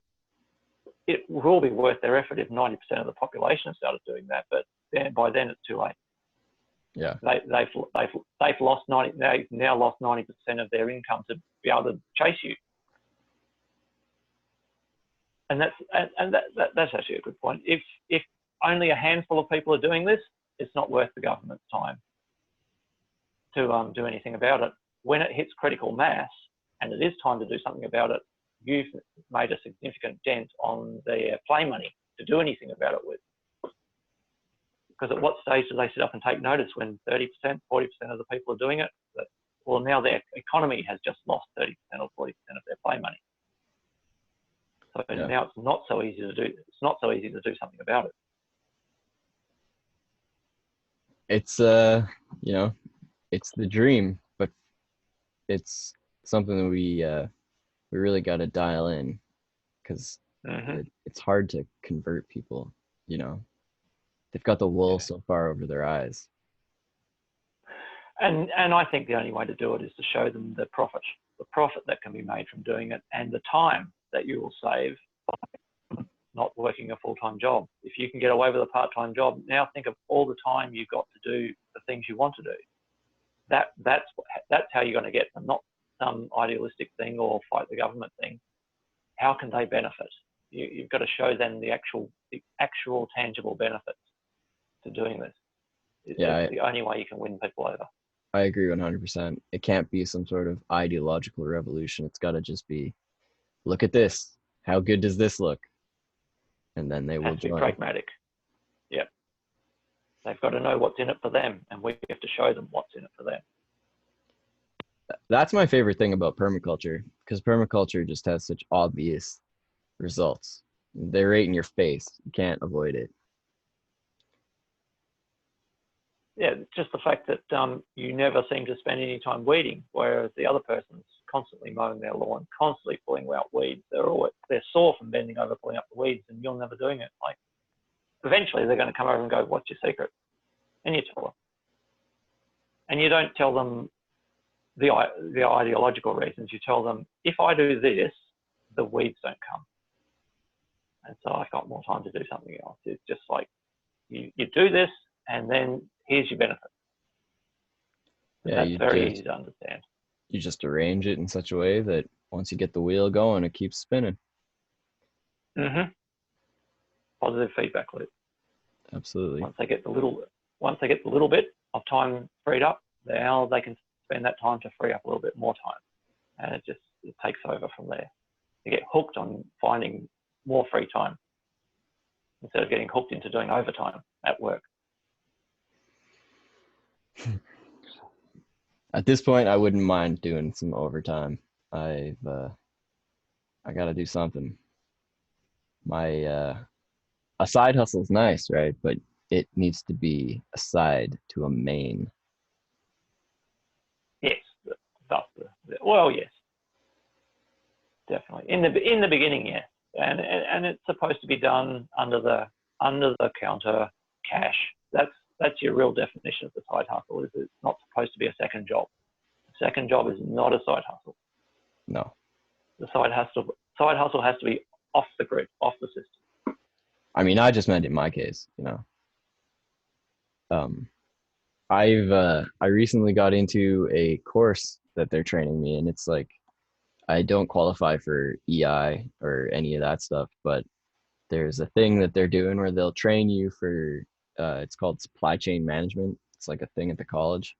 It will be worth their effort if 90% of the population started doing that, but by then it's too late. Yeah, they've lost 90. They've now lost 90% of their income to be able to chase you. And that's actually a good point. If only a handful of people are doing this, it's not worth the government's time to do anything about it. When it hits critical mass, and it is time to do something about it, you've made a significant dent on their play money to do anything about it with. Because at what stage do they sit up and take notice when 30%, 40% of the people are doing it? Well, now their economy has just lost 30% or 40% of their play money. So now it's not so easy to do. It's not so easy to do something about it. It's it's the dream, but it's something that we really got to dial in, because it's hard to convert people. They've got the wool so far over their eyes. And I think the only way to do it is to show them the profit that can be made from doing it, and the time that you will save not working a full-time job. If you can get away with a part-time job, now think of all the time you've got to do the things you want to do. That's how you're going to get them, not some idealistic thing or fight the government thing. How can they benefit? You've got to show them the actual tangible benefits to doing this. It's the only way you can win people over. I agree 100%. It can't be some sort of ideological revolution. It's got to just be, look at this. How good does this look? And then they will join. Be pragmatic. Yep. They've got to know what's in it for them, and we have to show them what's in it for them. That's my favorite thing about permaculture, because permaculture just has such obvious results. They're right in your face. You can't avoid it. Yeah, just the fact that you never seem to spend any time weeding, whereas the other person's constantly mowing their lawn, constantly pulling out weeds. They're sore from bending over pulling up the weeds, and you're never doing it. Like, eventually they're going to come over and go, "What's your secret?" And you tell them. And you don't tell them the ideological reasons. You tell them, if I do this, the weeds don't come. And so I've got more time to do something else. It's just like, you do this, and then here's your benefit. Yeah, that's very easy to understand. You just arrange it in such a way that once you get the wheel going, it keeps spinning. Positive feedback loop. Absolutely. Once they get the little bit of time freed up, now they can spend that time to free up a little bit more time, and it takes over from there. You get hooked on finding more free time instead of getting hooked into doing overtime at work. At this point, I wouldn't mind doing some overtime. I got to do something. A side hustle is nice, right? But it needs to be a side to a main. Yes, well, yes, definitely. In the beginning, yes, and it's supposed to be done under the counter cash. That's your real definition of the side hustle. Is it's not supposed to be a second job. A second job is not a side hustle. No. The side hustle has to be off the grid, off the system. I mean, I just meant in my case, I recently got into a course that they're training me, and it's like I don't qualify for EI or any of that stuff, but there's a thing that they're doing where they'll train you for it's called supply chain management. It's like a thing at the college.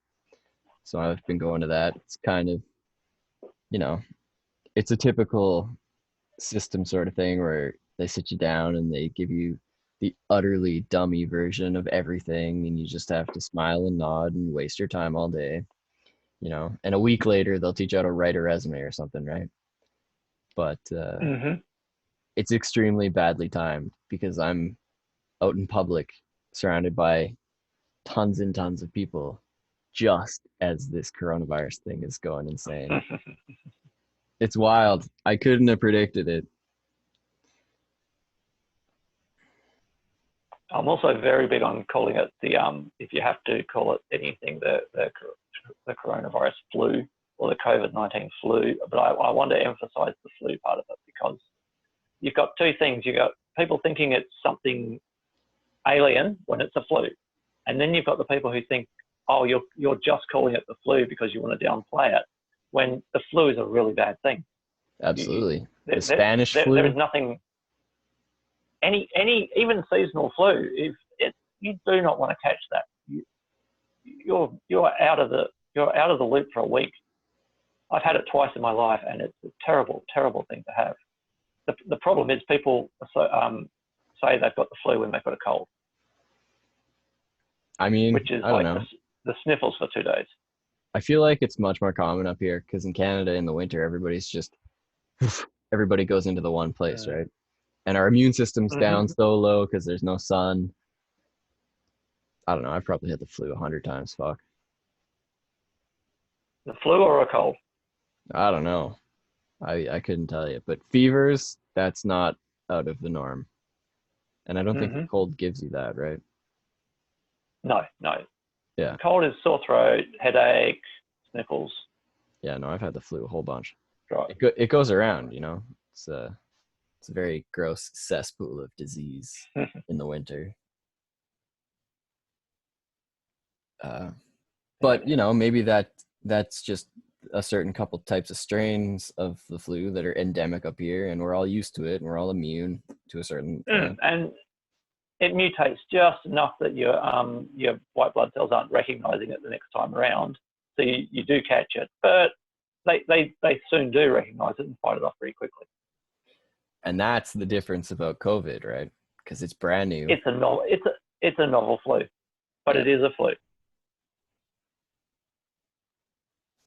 So I've been going to that. It's kind of, you know, it's a typical system sort of thing where they sit you down and they give you the utterly dummy version of everything and you just have to smile and nod and waste your time all day, and a week later they'll teach you how to write a resume or something, right? But Hmm. it's extremely badly timed because I'm out in public surrounded by tons and tons of people just as this coronavirus thing is going insane. It's wild. I couldn't have predicted it. I'm also very big on calling it if you have to call it anything, the coronavirus flu or the COVID-19 flu. But I want to emphasize the flu part of it because you've got two things. You've got people thinking it's something alien when it's a flu. And then you've got the people who think, oh, you're just calling it the flu because you want to downplay it, when the flu is a really bad thing. Absolutely. The There, Spanish there is flu. nothing, even seasonal flu, if you do not want to catch that. You're out of the loop for a week. I've had it twice in my life, and it's a terrible, terrible thing to have. The problem is people say they've got the flu when they've got a cold, I mean, which is I don't like know. the sniffles for 2 days. I feel like it's much more common up here because in Canada in the winter, everybody goes into the one place, Mm. right? And our immune system's down Mm-hmm. so low because there's no sun. I don't know. I've probably had the flu 100 times. Fuck. The flu or a cold? I don't know. I couldn't tell you. But fevers, that's not out of the norm. And I don't think a Mm-hmm. cold gives you that, right? No, no. Yeah. Cold is sore throat, headache, sniffles, Yeah, no, I've had the flu a whole bunch. dry. It goes around. It's a very gross cesspool of disease in the winter. Uh, Yeah. but maybe that's just a certain couple types of strains of the flu that are endemic up here, and we're all used to it, and we're all immune to a certain point. And it mutates just enough that your white blood cells aren't recognizing it the next time around. So you do catch it, but they soon do recognize it and fight it off pretty quickly. And that's the difference about COVID, right? Because it's brand new. It's a novel flu, but Yeah. it is a flu,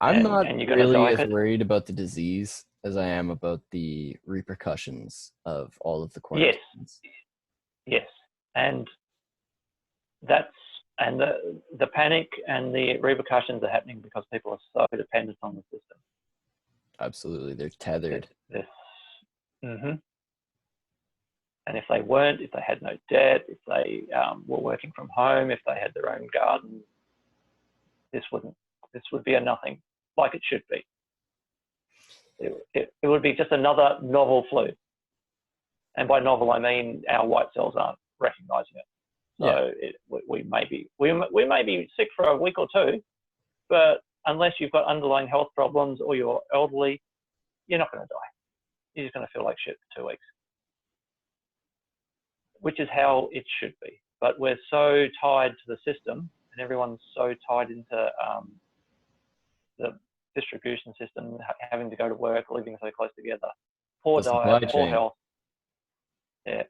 I'm and not you're going to really die. as worried about the disease as I am about the repercussions of all of the Yes, quarantines. yes, and that's and the panic and the repercussions are happening because people are so dependent on the system. Absolutely. They're tethered. This, mm-hmm. And if they weren't, if they had no debt, if they were working from home, if they had their own garden, this would be a nothing, like it should be. It would be just another novel flu, and by novel I mean our white cells aren't recognizing it. Yeah. So we may be sick for a week or two, but unless you've got underlying health problems or you're elderly, you're not going to die. You're just going to feel like shit for 2 weeks, which is how it should be. But we're so tied to the system, and everyone's so tied into the distribution system, having to go to work, living so close together. Poor The supply diet, poor chain. health. Yeah.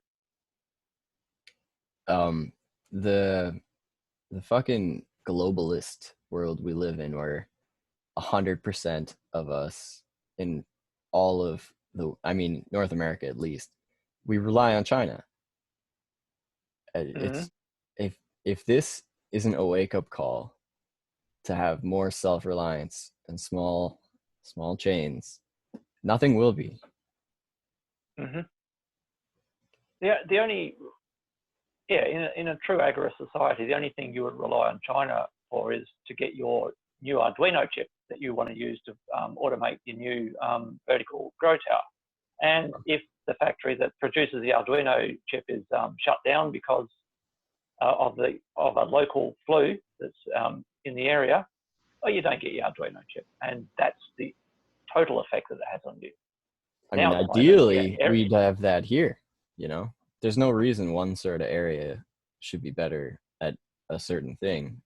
Um, the the fucking globalist world we live in, where 100% of us in all of I mean, North America at least, we rely on China. Mm-hmm. It's if this isn't a wake up call to have more self reliance and small chains, nothing will be. Mm-hmm. The only in a true agri society, the only thing you would rely on China for is to get your new Arduino chip that you want to use to automate your new vertical grow tower. And if the factory that produces the Arduino chip is shut down because of a local flu, that's in the area, well, you don't get your Arduino chip, and that's the total effect that it has on you. I Now mean, at the moment, ideally, we'd have that here. There's no reason one sort of area should be better at a certain thing.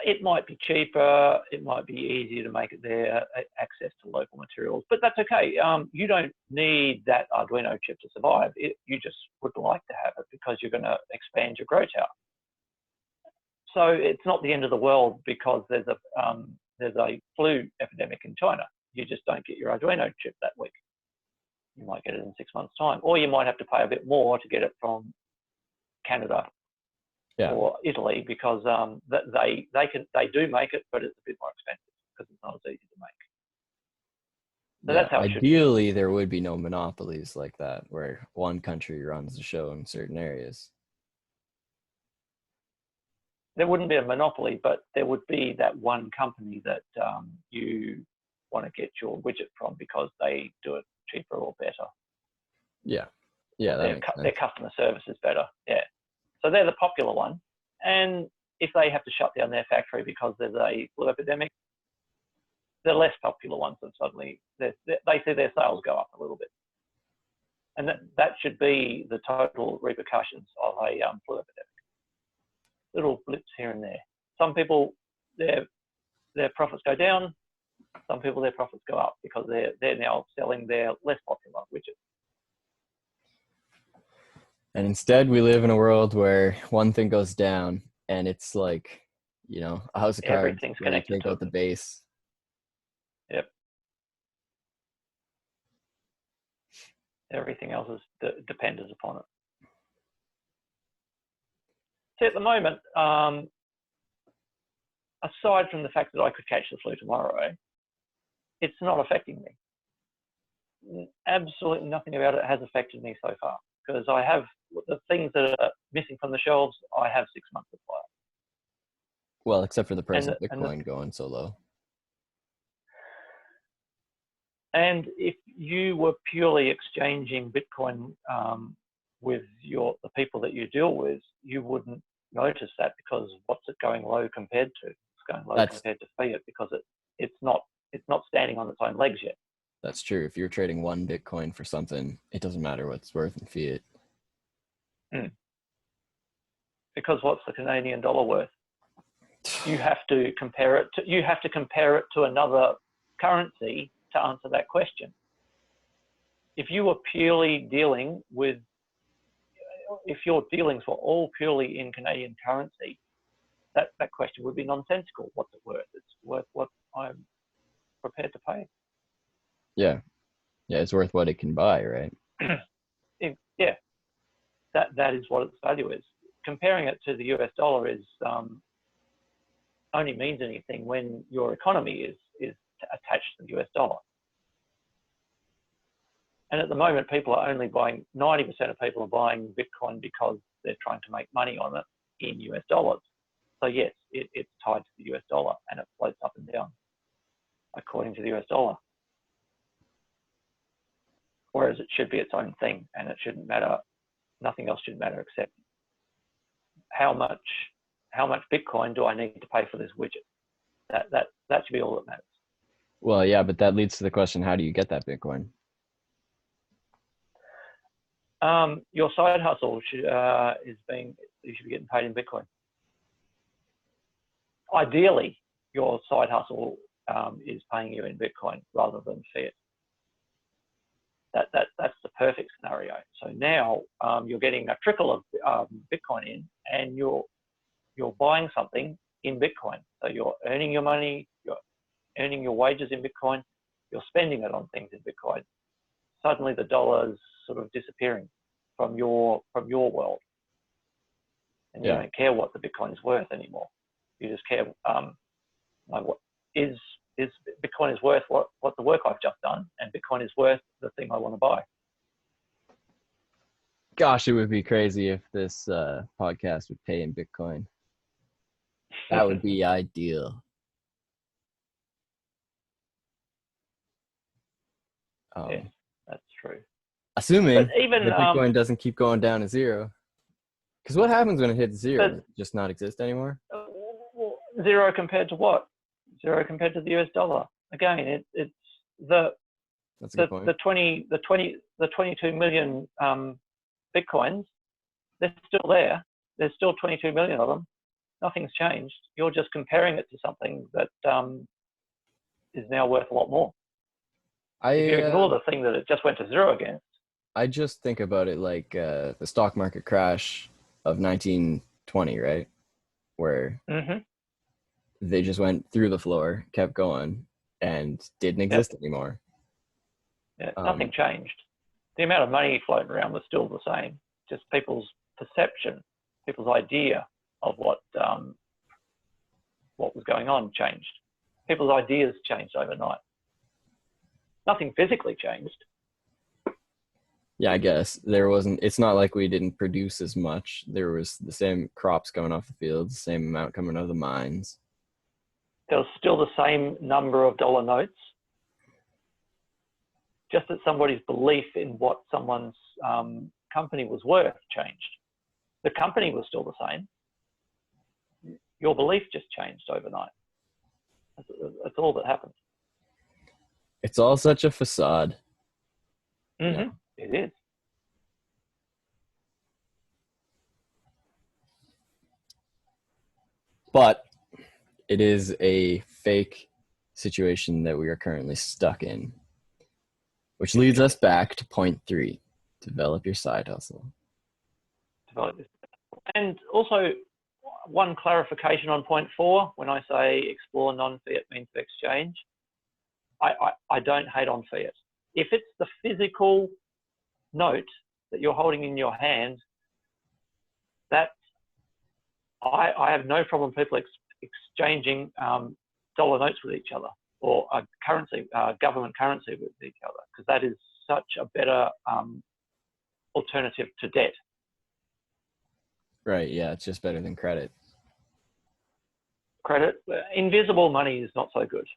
It might be cheaper, it might be easier to make it there, access to local materials, but that's okay. You don't need that Arduino chip to survive. You just would like to have it because you're going to expand your grow tower. So it's not the end of the world because there's a flu epidemic in China. You just don't get your Arduino chip that week. You might get it in 6 months' time, or you might have to pay a bit more to get it from Canada or Italy because they do make it, but it's a bit more expensive because it's not as easy to make. So that's how it should be. Ideally, there would be no monopolies like that where one country runs the show in certain areas. There wouldn't be a monopoly, but there would be that one company that you want to get your widget from because they do it cheaper or better. Yeah, their customer service is better. Yeah, so they're the popular one, and if they have to shut down their factory because there's a flu epidemic, the less popular ones have suddenly they see their sales go up a little bit, and that should be the total repercussions of a flu epidemic. Little blips here and there. Some people their profits go down. Some people their profits go up because they're now selling their less popular widgets. And instead, we live in a world where one thing goes down, and it's like, a house of cards. Everything's connected. Take out the base. Yep. Everything else is dependent upon it. So at the moment, aside from the fact that I could catch the flu tomorrow, it's not affecting me. Absolutely nothing about it has affected me so far because I have the things that are missing from the shelves. I have 6 months supply. Well, except for the price of Bitcoin going so low. And if you were purely exchanging Bitcoin with the people that you deal with, you wouldn't notice that because what's it going low compared to? It's going low compared to fiat because it's not standing on its own legs yet. That's true. If you're trading one Bitcoin for something, it doesn't matter what it's worth in fiat. Because what's the Canadian dollar worth? You have to compare it to another currency to answer that question. If you were purely dealing with, if your dealings were all purely in Canadian currency, that question would be nonsensical. What's it worth? It's worth what I'm prepared to pay. Yeah, it's worth what it can buy, right? Yeah, that is what its value is. Comparing it to the US dollar is only means anything when your economy is attached to the US dollar. And at the moment, people are only buying, 90% of people are buying Bitcoin because they're trying to make money on it in US dollars. So yes, it's tied to the US dollar and it floats up and down according to the US dollar. Whereas it should be its own thing and it shouldn't matter, nothing else should matter except how much Bitcoin do I need to pay for this widget? That should be all that matters. Well, yeah, but that leads to the question, how do you get that Bitcoin? Your side hustle you should be getting paid in Bitcoin. Ideally, your side hustle is paying you in Bitcoin rather than fiat. That's the perfect scenario. So now you're getting a trickle of Bitcoin in, and you're buying something in Bitcoin. So you're earning your money, you're earning your wages in Bitcoin, you're spending it on things in Bitcoin. Suddenly the dollar's sort of disappearing from your world, and you don't care what the Bitcoin is worth anymore. You just care what is Bitcoin is worth what the work I've just done, and Bitcoin is worth the thing I want to buy. Gosh, it would be crazy if this podcast would pay in Bitcoin. That would be ideal. Yes, that's true. Assuming but even the Bitcoin doesn't keep going down to zero. Because what happens when it hits zero? Does But it just not exist anymore? zero compared to what? Zero compared to the US dollar. Again, it's the That's a good the point. the 22 million bitcoins. They're still there. There's still 22 million of them. Nothing's changed. You're just comparing it to something that is now worth a lot more. If you I ignore the thing that it just went to zero against. I just think about it like the stock market crash of 1920, right? Where Mm-hmm. they just went through the floor, kept going, and didn't Yep. exist anymore. Yeah, nothing changed. The amount of money floating around was still the same. Just people's perception, people's idea of what was going on changed. People's ideas changed overnight. Nothing physically changed. Yeah, I guess there wasn't. It's not like we didn't produce as much. There was the same crops coming off the fields, the same amount coming out of the mines. There was still the same number of dollar notes, just that somebody's belief in what someone's company was worth changed. The company was still the same. Your belief just changed overnight. That's all that happened. It's all such a facade. Mm-hmm. Yeah. It is. But it is a fake situation that we are currently stuck in, which leads us back to point 3: develop your side hustle. And also, one clarification on point 4, when I say explore non-fiat means of exchange, I don't hate on fiat. If it's the physical note that you're holding in your hand, that I have no problem people exchanging dollar notes with each other, or a currency, government currency with each other, because that is such a better alternative to debt. Right. Yeah. It's just better than credit. Credit, invisible money is not so good.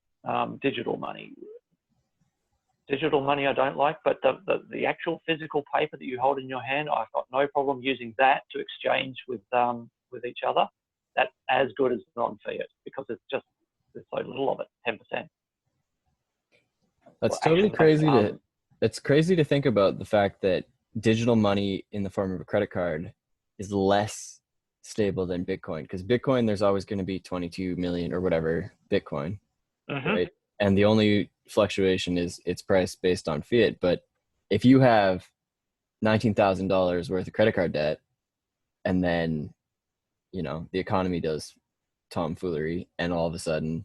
Digital money I don't like, but the actual physical paper that you hold in your hand, I've got no problem using that to exchange with each other. That's as good as non-fiat, because there's so little of it, 10%. That's totally crazy to it's crazy to think about the fact that digital money in the form of a credit card is less stable than Bitcoin, because Bitcoin there's always going to be 22 million or whatever Bitcoin, right? And the only fluctuation is its price based on fiat. But if you have $19,000 worth of credit card debt, and then the economy does tomfoolery, and all of a sudden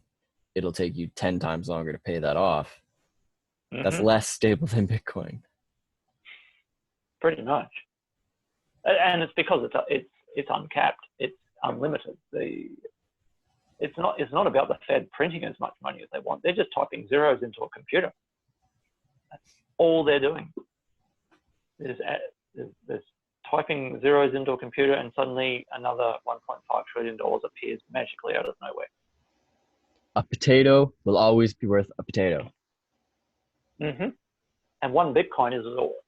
it'll take you 10 times longer to pay that off. That's less stable than Bitcoin. Pretty much, and it's because it's uncapped, it's unlimited. It's not about the Fed printing as much money as they want. They're just typing zeros into a computer. That's all they're doing. There's typing zeros into a computer, and suddenly another $1.5 trillion appears magically out of nowhere. A potato will always be worth a potato. And one Bitcoin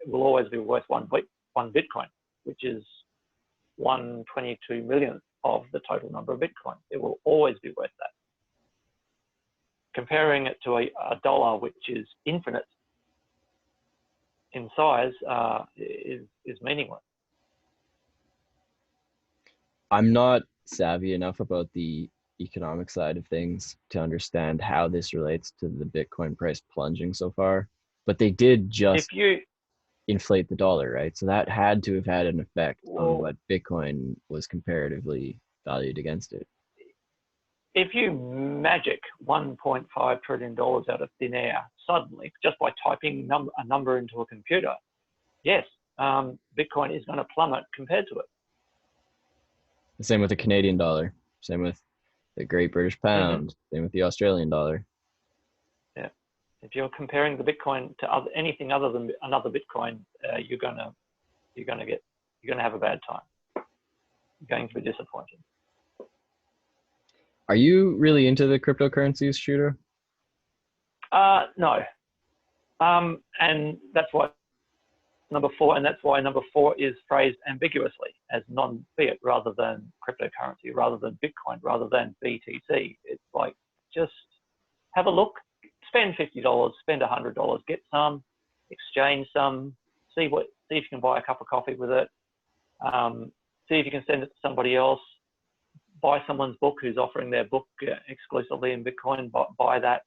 will always be worth one Bitcoin, which is 1/22 millionth of the total number of Bitcoins. It will always be worth that. Comparing it to a dollar, which is infinite in size, is meaningless. I'm not savvy enough about the economic side of things to understand how this relates to the Bitcoin price plunging so far, but they did just inflate the dollar, right? So that had to have had an effect on what Bitcoin was comparatively valued against it. If you magic $1.5 trillion out of thin air suddenly, just by typing a number into a computer, yes, Bitcoin is going to plummet compared to it. The same with the Canadian dollar, same with the Great British Pound, same with the Australian dollar. Yeah, if you're comparing the Bitcoin to anything other than another Bitcoin, you're going to have a bad time. You're going to be disappointed. Are you really into the cryptocurrencies, Shudra? No, and that's why number 4, and that's why number 4 is phrased ambiguously as non-fiat rather than cryptocurrency, rather than Bitcoin, rather than BTC. It's like, just have a look, spend $50, spend $100, get some, exchange some, see if you can buy a cup of coffee with it, see if you can send it to somebody else, buy someone's book who's offering their book exclusively in Bitcoin, buy that,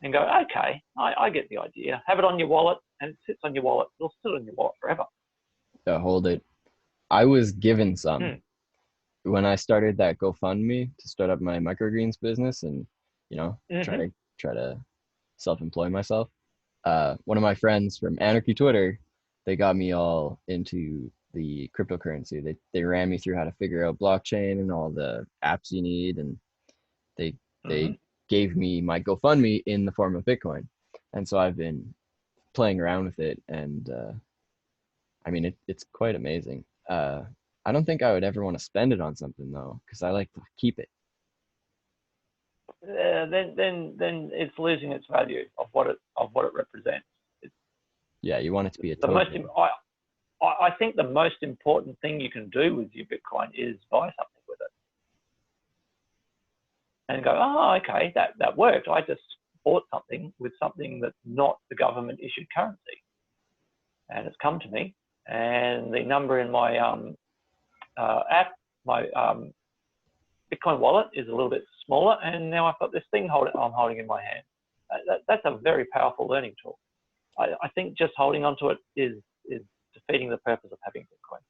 and go, okay, I get the idea. Have it on your wallet, and it sits on your wallet. It'll sit on your wallet forever. Hold it. I was given some when I started that GoFundMe to start up my microgreens business, and try to self-employ myself. One of my friends from Anarchy Twitter, they got me all into the cryptocurrency. They ran me through how to figure out blockchain and all the apps you need, and they gave me my GoFundMe in the form of Bitcoin. And so I've been playing around with it, and I mean, it's quite amazing. I don't think I would ever want to spend it on something though, because I like to keep it. Then it's losing its value of what it represents. Yeah, you want it to be a token. I think the most important thing you can do with your Bitcoin is buy something with it, and go, oh, okay, that worked. I just bought something with something that's not the government issued currency, and it's come to me, and the number in my app, my Bitcoin wallet is a little bit smaller, and now I've got this thing I'm holding in my hand. That's a very powerful learning tool. I think just holding onto it is defeating the purpose of having Bitcoin.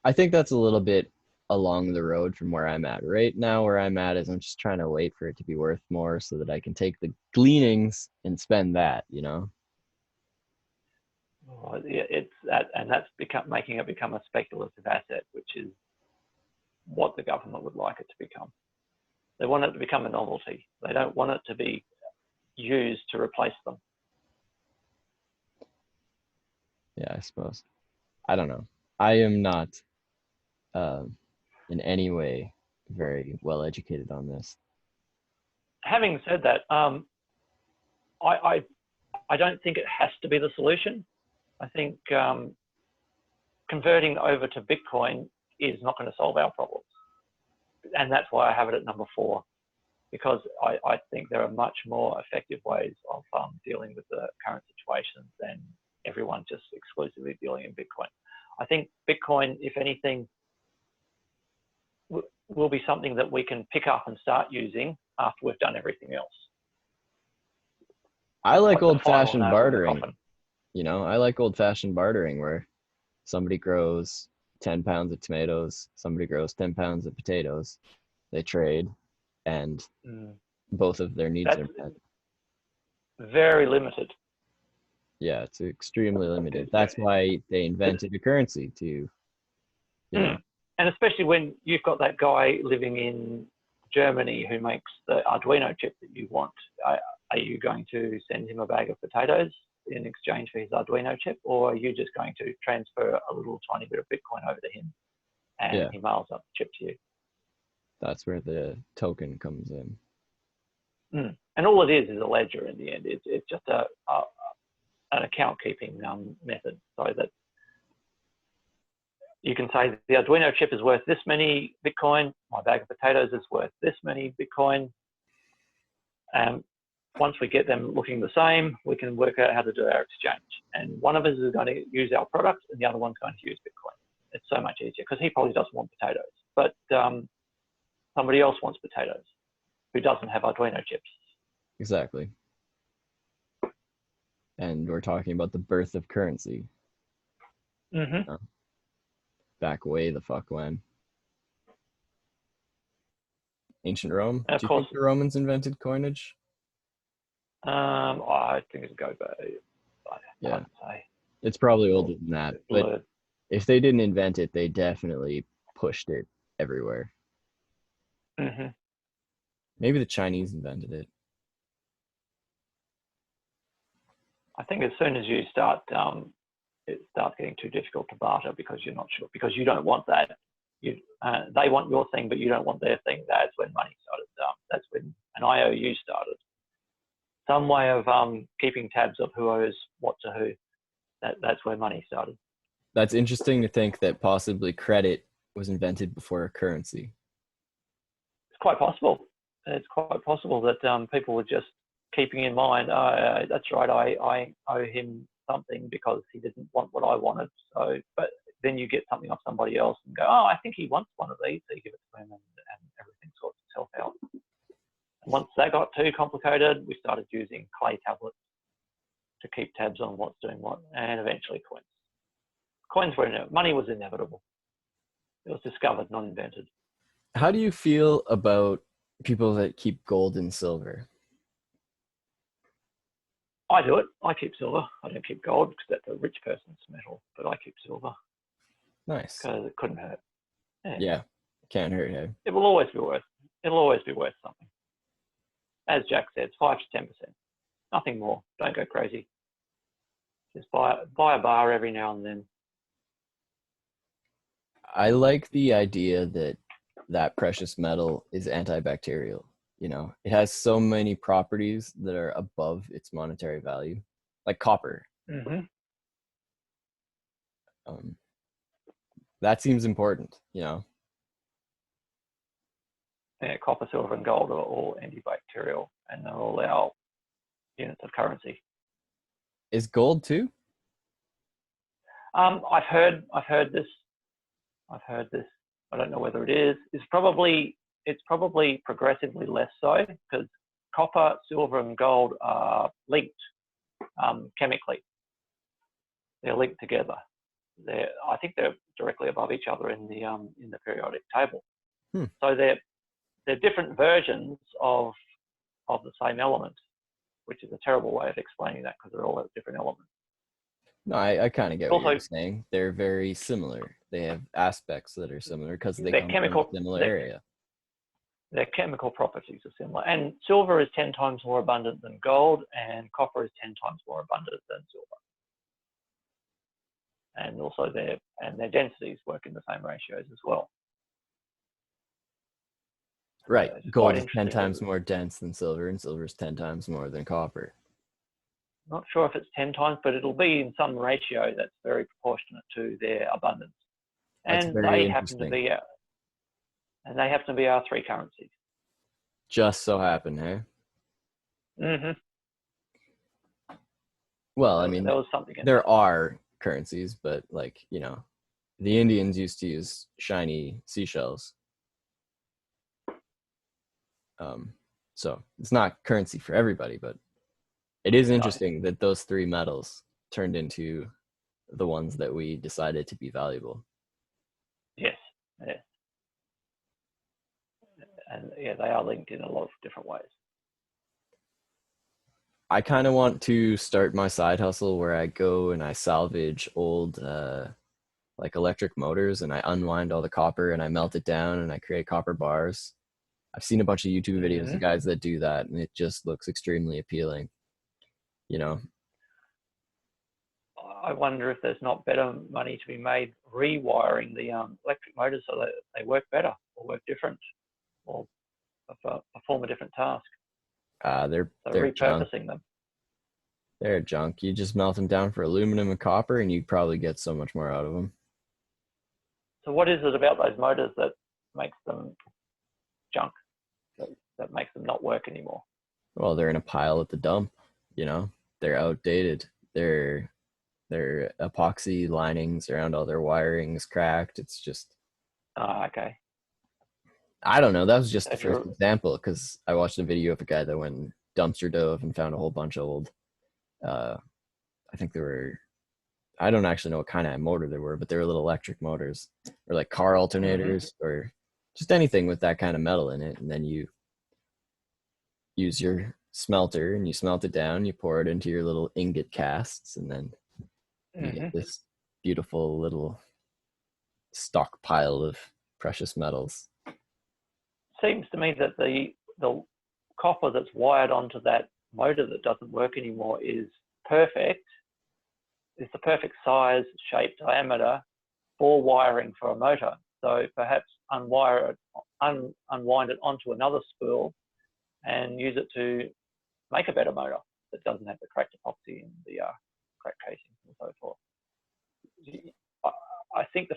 I think that's a little bit along the road from where I'm at. Right now, where I'm at is I'm just trying to wait for it to be worth more so that I can take the gleanings and spend that, It's that, and that's making it become a speculative asset, which is what the government would like it to become. They want it to become a novelty. They don't want it to be used to replace them. Yeah, I suppose. I don't know. I am not in any way very well educated on this. Having said that, I don't think it has to be the solution. I think converting over to Bitcoin is not going to solve our problems. And that's why I have it at number 4, because I think there are much more effective ways of dealing with the current situation than everyone just exclusively dealing in Bitcoin. I think Bitcoin, if anything, will be something that we can pick up and start using after we've done everything else. I like old-fashioned bartering. I like old-fashioned bartering where somebody grows 10 pounds of tomatoes, somebody grows 10 pounds of potatoes. They trade, and both of their needs are met. Very limited. Yeah, it's extremely limited. That's why they invented a currency to, And especially when you've got that guy living in Germany who makes the Arduino chip that you want. Are you going to send him a bag of potatoes in exchange for his Arduino chip, or are you just going to transfer a little tiny bit of Bitcoin over to him and he mails up the chip to you? That's where the token comes in. And all it is a ledger in the end. It's just an account keeping method, so that you can say the Arduino chip is worth this many Bitcoin, my bag of potatoes is worth this many Bitcoin. Once we get them looking the same, we can work out how to do our exchange. And one of us is going to use our product and the other one's going to use Bitcoin. It's so much easier because he probably doesn't want potatoes, but somebody else wants potatoes who doesn't have Arduino chips. Exactly. And we're talking about the birth of currency. Back way the fuck when. Ancient Rome? Do you think the Romans invented coinage? I think it'd go back. Yeah. It's probably older than that. But if they didn't invent it, they definitely pushed it everywhere. Maybe the Chinese invented it. I think as soon as you start, it starts getting too difficult to barter because you're not sure, because you don't want that. They want your thing, but you don't want their thing. That's when money started. That's when an IOU started. Some way of keeping tabs of who owes what to who. That's where money started. That's interesting to think that possibly credit was invented before a currency. It's quite possible. It's quite possible that people were just keeping in mind, that's right, I owe him something because he didn't want what I wanted. So, but then you get something off somebody else and go, oh, I think he wants one of these. So you give it to him, and everything sorts itself out. And once that got too complicated, we started using clay tablets to keep tabs on what's doing what, and eventually coins. Coins were money was inevitable. It was discovered, not invented. How do you feel about people that keep gold and silver? I do it. I keep silver. I don't keep gold because that's a rich person's metal, but I keep silver Nice. because it couldn't hurt. Yeah, can't hurt. Hey? It will always be worth. It'll always be worth something. As Jack said, 5 to 10%. Nothing more. Don't go crazy. Just buy a bar every now and then. I like the idea that that precious metal is antibacterial. You know, it has so many properties that are above its monetary value, like copper. Mm-hmm. Um, that seems important, you know. Yeah, copper, silver, and gold are all antibacterial, and they're all our units of currency. Is gold too? I've heard this. I don't know whether it is. It's probably progressively less so because copper, silver, and gold are linked chemically. They're linked together. I think they're directly above each other in the periodic table. So they're different versions of the same element, which is a terrible way of explaining that because they're all different elements. No, I kind of get what Also, you're saying. They're very similar. They have aspects that are similar because they their come from a chemical similar area. their chemical properties are similar. And silver is 10 times more abundant than gold, and copper is 10 times more abundant than silver. And also their densities work in the same ratios as well. Right. So Gold is 10 times more dense than silver, and silver is 10 times more than copper. Not sure if it's 10 times, but it'll be in some ratio that's very proportionate to their abundance. That's And very they happen to interesting. be our three currencies. Just so happen, hey? Mm-hmm. Well, I mean, there was something in there are currencies, but like, you know, the Indians used to use shiny seashells. So it's not currency for everybody, but it is interesting that those three metals turned into the ones that we decided to be valuable. Yes. And yeah, they are linked in a lot of different ways. I kind of want to start my side hustle where I go and I salvage old like electric motors and I unwind all the copper and I melt it down and I create copper bars. I've seen a bunch of YouTube videos of guys that do that and it just looks extremely appealing. You know, I wonder if there's not better money to be made rewiring the electric motors so that they work better or work different or perform a different task. they're repurposing junk. them. They're junk. You just melt them down for aluminum and copper, and you probably get so much more out of them. So what is it about those motors that makes them junk? That makes them not work anymore? Well, they're in a pile at the dump. You know, they're outdated. Their epoxy linings around all their wiring is cracked. It's just. Okay. I don't know. That was just the first example because I watched a video of a guy that went and dumpster dove and found a whole bunch of old. I think there were. I don't actually know what kind of motor they were, but they were little electric motors or like car alternators or just anything with that kind of metal in it. And then you use your smelter and you smelt it down, you pour it into your little ingot casts, and then you get this beautiful little stockpile of precious metals. Seems to me that the copper that's wired onto that motor that doesn't work anymore is perfect. It's the perfect size, shape, diameter for wiring for a motor. So perhaps unwind it onto another spool and use it to make a better motor that doesn't have the cracked epoxy and the cracked casing and so forth. the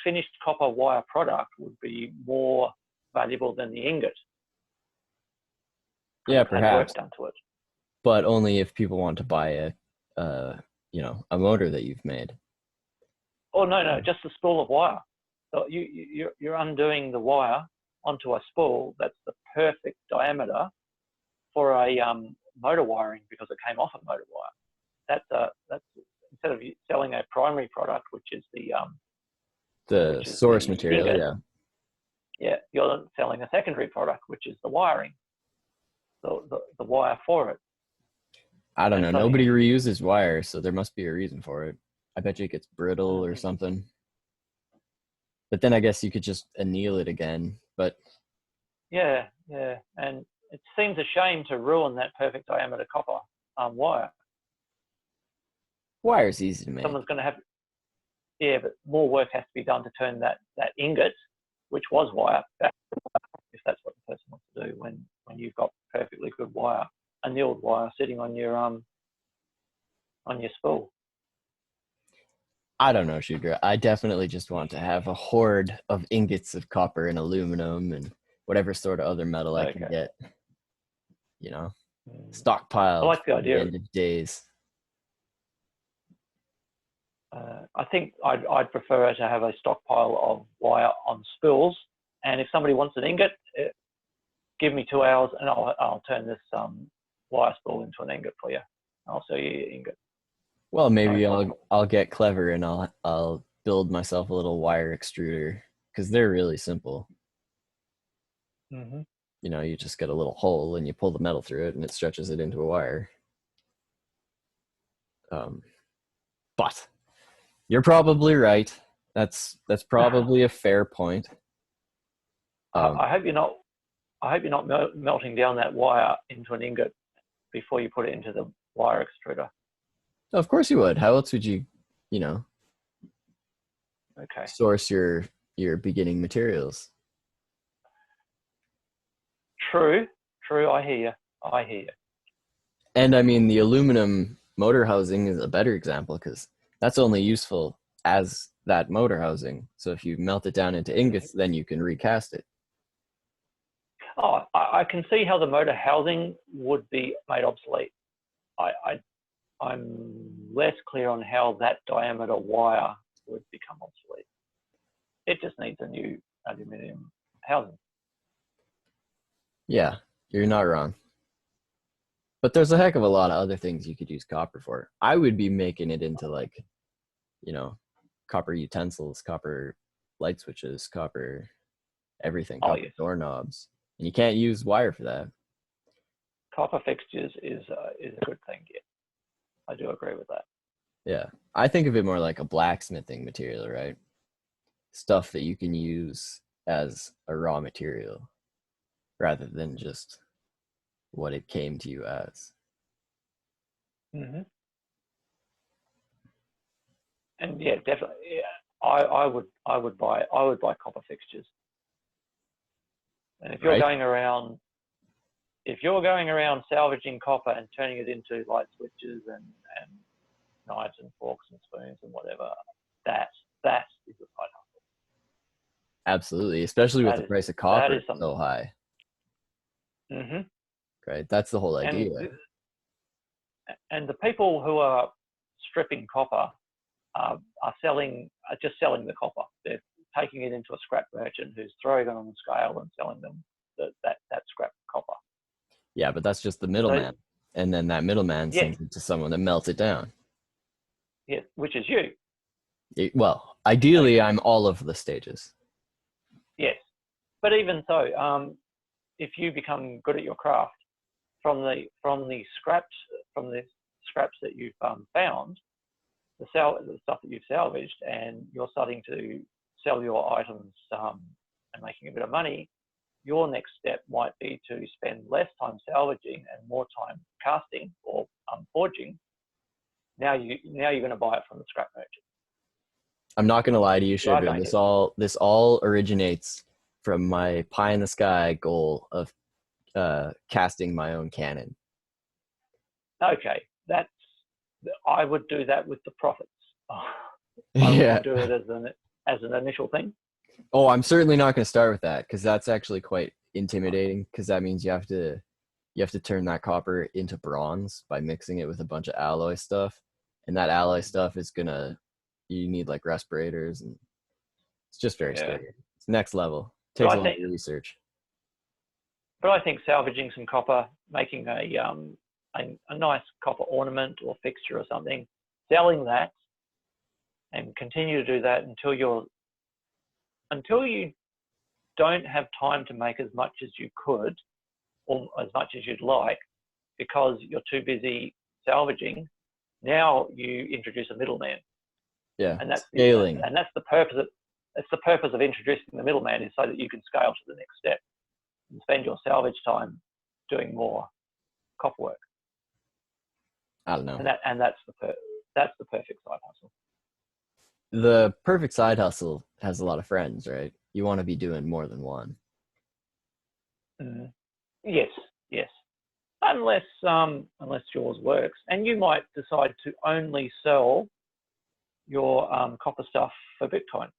finished copper wire product would be more valuable than the ingot because Yeah, it's had work perhaps, done to it. but only if people want to buy a motor that you've made. Oh no, just a spool of wire. So you're undoing the wire onto a spool that's the perfect diameter for a motor wiring because it came off a motor wire. That's instead of selling a primary product, which is The source the material, ingot, yeah. yeah, you're selling a secondary product, which is the wiring, the wire for it. I don't And know. so Nobody reuses wire, so there must be a reason for it. I bet you it gets brittle or mm, something. But then I guess you could just anneal it again. But yeah, and it seems a shame to ruin that perfect diameter copper wire. wire's easy to make. Someone's going to have, yeah, but more work has to be done to turn that ingot, which was wire, back if that's what the person wants to do when you've got perfectly good wire, annealed wire sitting on your spool. I don't know, Shudra. I definitely just want to have a hoard of ingots of copper and aluminum and whatever sort of other metal I can Okay. get, you know, I stockpiled like the for the idea. end of days. I think I'd prefer to have a stockpile of wire on spools, and if somebody wants an ingot, give me 2 hours and I'll turn this wire spool into an ingot for you. I'll sell you your ingot. Well, No maybe problem. I'll get clever and I'll build myself a little wire extruder because they're really simple. Mm-hmm. You know, you just get a little hole and you pull the metal through it and it stretches it into a wire. Um, but you're probably right. That's probably a fair point. I hope you're not. I hope you're not melting down that wire into an ingot before you put it into the wire extruder. Of course you would. How else would you, you know, Okay. source your beginning materials? True. True. I hear you. I hear you. And I mean, the aluminum motor housing is a better example because that's only useful as that motor housing. So if you melt it down into ingots, then you can recast it. Oh, I can see how the motor housing would be made obsolete. I'm less clear on how that diameter wire would become obsolete. It just needs a new aluminium housing. Yeah, you're not wrong. But there's a heck of a lot of other things you could use copper for. I would be making it into like, you know, copper utensils, copper light switches, copper everything, Oh copper yes, doorknobs. And you can't use wire for that. copper fixtures is a good thing. Yeah, I do agree with that. Yeah. I think of it more like a blacksmithing material, right? Stuff that you can use as a raw material rather than just what it came to you as. Mm-hmm. And yeah, definitely. Yeah, I would buy copper fixtures. And Right? if you're going around salvaging copper and turning it into light switches and knives and forks and spoons and whatever, that is a side hustle. Absolutely. Especially with That the is price of that copper is something. so high, Mm-hmm. right? That's the whole And idea. and the people who are stripping copper are just selling the copper. They're taking it into a scrap merchant who's throwing it on the scale and selling them that scrap copper. Yeah, but that's just the So middleman. And then that middleman yeah, sends it to someone that melts it down. yeah, which is you. Well, ideally, Okay. I'm all of the stages. Yes, but even so, if you become good at your craft from the scraps that you've found, the stuff that you've salvaged, and you're starting to sell your items and making a bit of money, your next step might be to spend less time salvaging and more time casting or forging. Now you're going to buy it from the scrap merchant. I'm not gonna lie to you, You are Sugar. going This all originates from my pie in the sky goal of casting my own cannon. to. Okay, I would do that with the profits. I wouldn't Yeah, do it as an as an initial thing? Oh, I'm certainly not going to start with that because that's actually quite intimidating because that means you have to turn that copper into bronze by mixing it with a bunch of alloy stuff. And that alloy stuff is gonna you need like respirators and it's just very Yeah. scary. It's next level. But Takes a I lot think, of research. salvaging some copper, making a nice copper ornament or fixture or something, selling that, and continue to do that until you don't have time to make as much as you could or as much as you'd like because you're too busy salvaging. Now you introduce a middleman, Yeah. and that's Scaling. the purpose of introducing the middleman, is so that you can scale to the next step and spend your salvage time doing more copper work. I don't know. And that's the perfect side hustle. The perfect side hustle has a lot of friends, right? You want to be doing more than one. Yes, yes. Unless yours works, and you might decide to only sell your copper stuff for Bitcoin.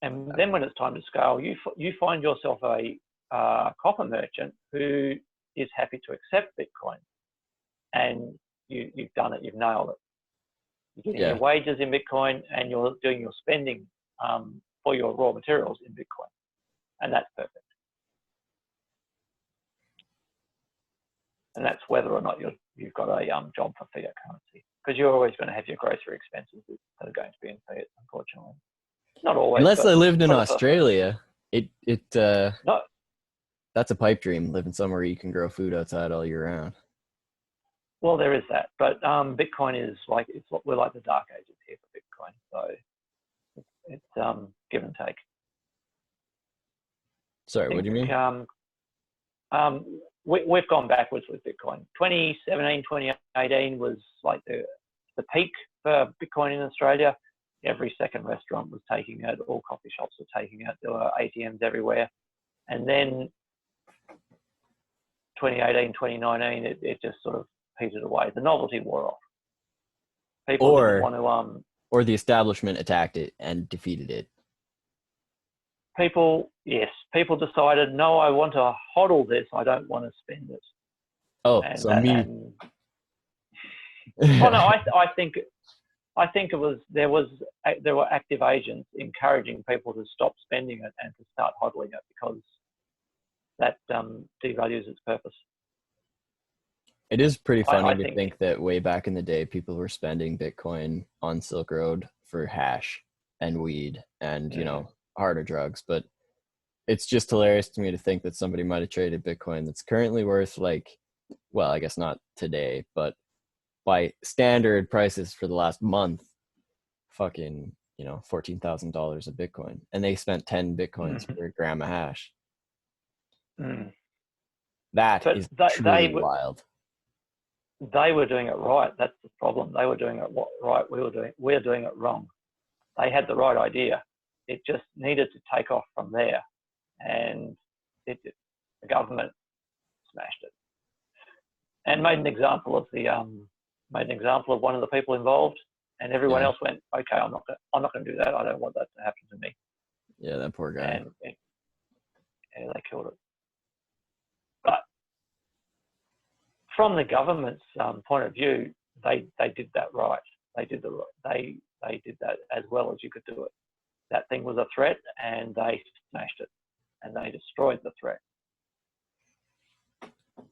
And then when it's time to scale, you find yourself a copper merchant who is happy to accept Bitcoin, and you've done it, you've nailed it. You're getting your wages in Bitcoin, and you're doing your spending for your raw materials in Bitcoin, and that's perfect. And that's whether or not you've got a job for fiat currency, because you're always going to have your grocery expenses that are going to be in fiat, unfortunately. Not always. Unless I lived in Australia, no. That's a pipe dream, living somewhere you can grow food outside all year round. Well, there is that, but Bitcoin is we're like the dark ages here for Bitcoin, so it's give and take. Sorry, what do you mean? We've gone backwards with Bitcoin. 2017, 2018 was like the peak for Bitcoin in Australia. Every second restaurant was taking it. All coffee shops were taking it. There were ATMs everywhere. And then 2018, 2019, it just sort of petered away. The novelty wore off. People didn't want to... Or the establishment attacked it and defeated it. People decided, no, I want to hodl this. I don't want to spend it. Oh, and so me. Well, no, I think it was there were active agents encouraging people to stop spending it and to start hodling it, because that devalues its purpose. It is pretty funny to think that way back in the day, people were spending Bitcoin on Silk Road for hash and weed and, harder drugs. But it's just hilarious to me to think that somebody might have traded Bitcoin that's currently worth I guess not today, but by standard prices for the last month, fucking, $14,000 of Bitcoin. And they spent 10 Bitcoins for a gram of hash. That is truly wild. They were doing it right. That's the problem. They were doing it right. We're doing it wrong. They had the right idea. It just needed to take off from there, and the government smashed it and made an example of one of the people involved, and everyone else went, okay, I'm not going to do that. I don't want that to happen to me. Yeah, that poor guy. And they killed it. But from the government's point of view, they did that right. They did that as well as you could do it. That thing was a threat, and they smashed it, and they destroyed the threat.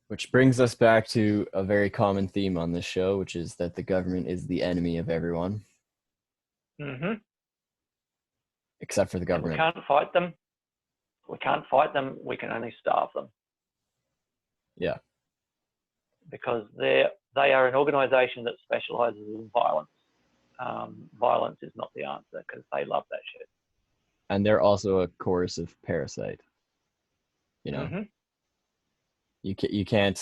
Which brings us back to a very common theme on this show, which is that the government is the enemy of everyone. Mm-hmm. Except for the government. And we can't fight them. We can only starve them. Yeah. Because they are an organisation that specialises in violence. Violence is not the answer, because they love that shit. And they're also a coercive parasite. Mm-hmm. You can't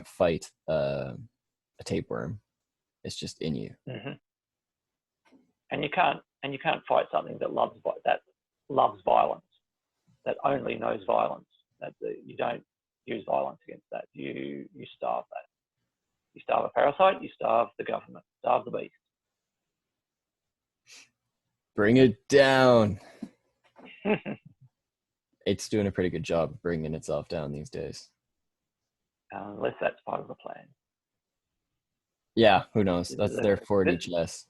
fight a tapeworm. It's just in you. Mm-hmm. And you can't fight something that loves violence, that only knows violence. You don't use violence against that. You starve that. You starve a parasite. You starve the government. Starve the beast. Bring it down. It's doing a pretty good job of bringing itself down these days. Unless that's part of the plan. Yeah, who knows? This is That's their this, 4D chess.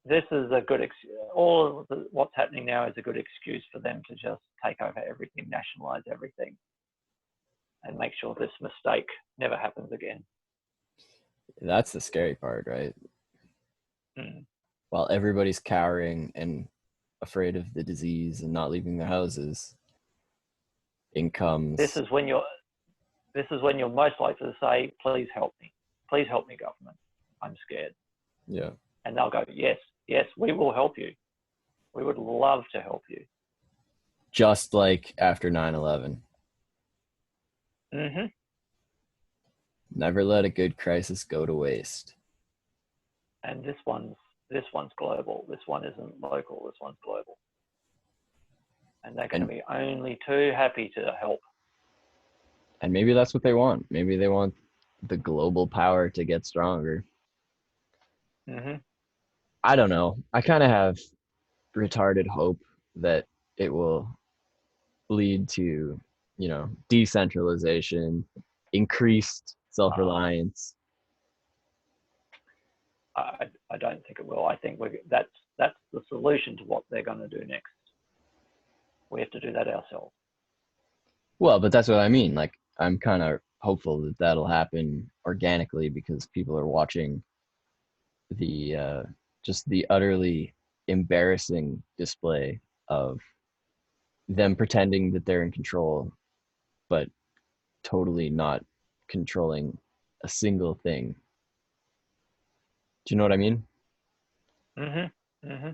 this is a good all of what's happening now is a good excuse for them to just take over everything, nationalize everything, and make sure this mistake never happens again. That's the scary part, right? Mm. While everybody's cowering and afraid of the disease and not leaving their houses, in This comes, is when you're this is when you're most likely to say, "Please help me. Please help me, government. I'm scared." yeah, And they'll go, "Yes, yes, we will help you. We would love to help you." just like after 9/11. Mm-hmm. Never let a good crisis go to waste. And this one's global. This one isn't local. This one's global. And they're going to And be only too happy to help. and maybe that's what they want. Maybe they want the global power to get stronger. Mm-hmm. I don't know. I kind of have retarded hope that it will lead to, decentralization, increased Uh, self-reliance. I don't think it will. I think that's the solution to what they're going to do next. We have to do that ourselves. Well, but that's what I mean. Like, I'm kind of hopeful that that'll happen organically because people are watching the just the utterly embarrassing display of them pretending that they're in control, but totally not controlling a single thing. Do you know what I mean? Mm-hmm. Mm-hmm.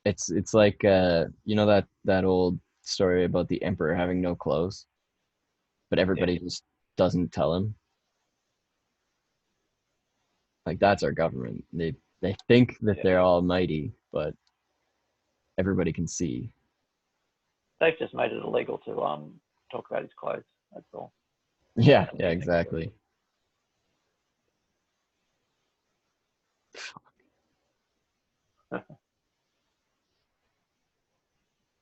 It's like that old story about the emperor having no clothes, but Yes. everybody just doesn't tell him. Like that's our government. They think that Yeah. they're almighty, but everybody can see. They've just made it illegal to talk about his clothes. That's all. Yeah, And yeah, music. exactly.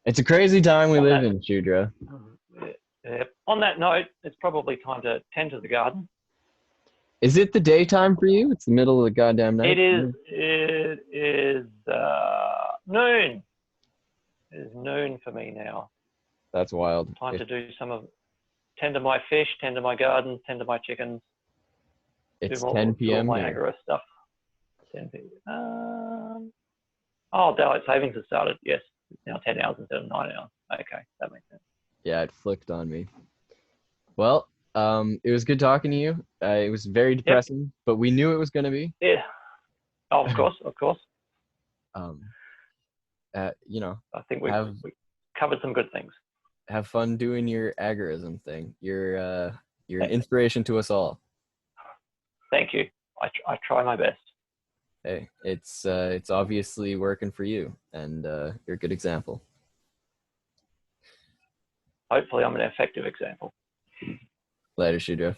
It's a crazy time we On live that, in, Shudra. on that note, it's probably time to tend to the garden. Is it the daytime for you? It's the middle of the goddamn night. It is. It is noon. It is noon for me now. That's wild. Time to do tend to my fish, tend to my garden, tend to my chickens, It's do 10 all p.m. my here. agro stuff. Oh, daylight savings has started. Yes, it's now 10 hours instead of 9 hours. Okay, that makes sense. Yeah, it flicked on me. Well, it was good talking to you. It was very Yep. depressing, but we knew it was going to be. Yeah. Oh, of course, of course. um, uh, you know, I think have we covered some good things. have fun doing your agorism thing. You're an inspiration to us all. Thank you. I try my best. Hey, it's obviously working for you, and you're a good example. Hopefully, I'm an effective example. Later, Shudra.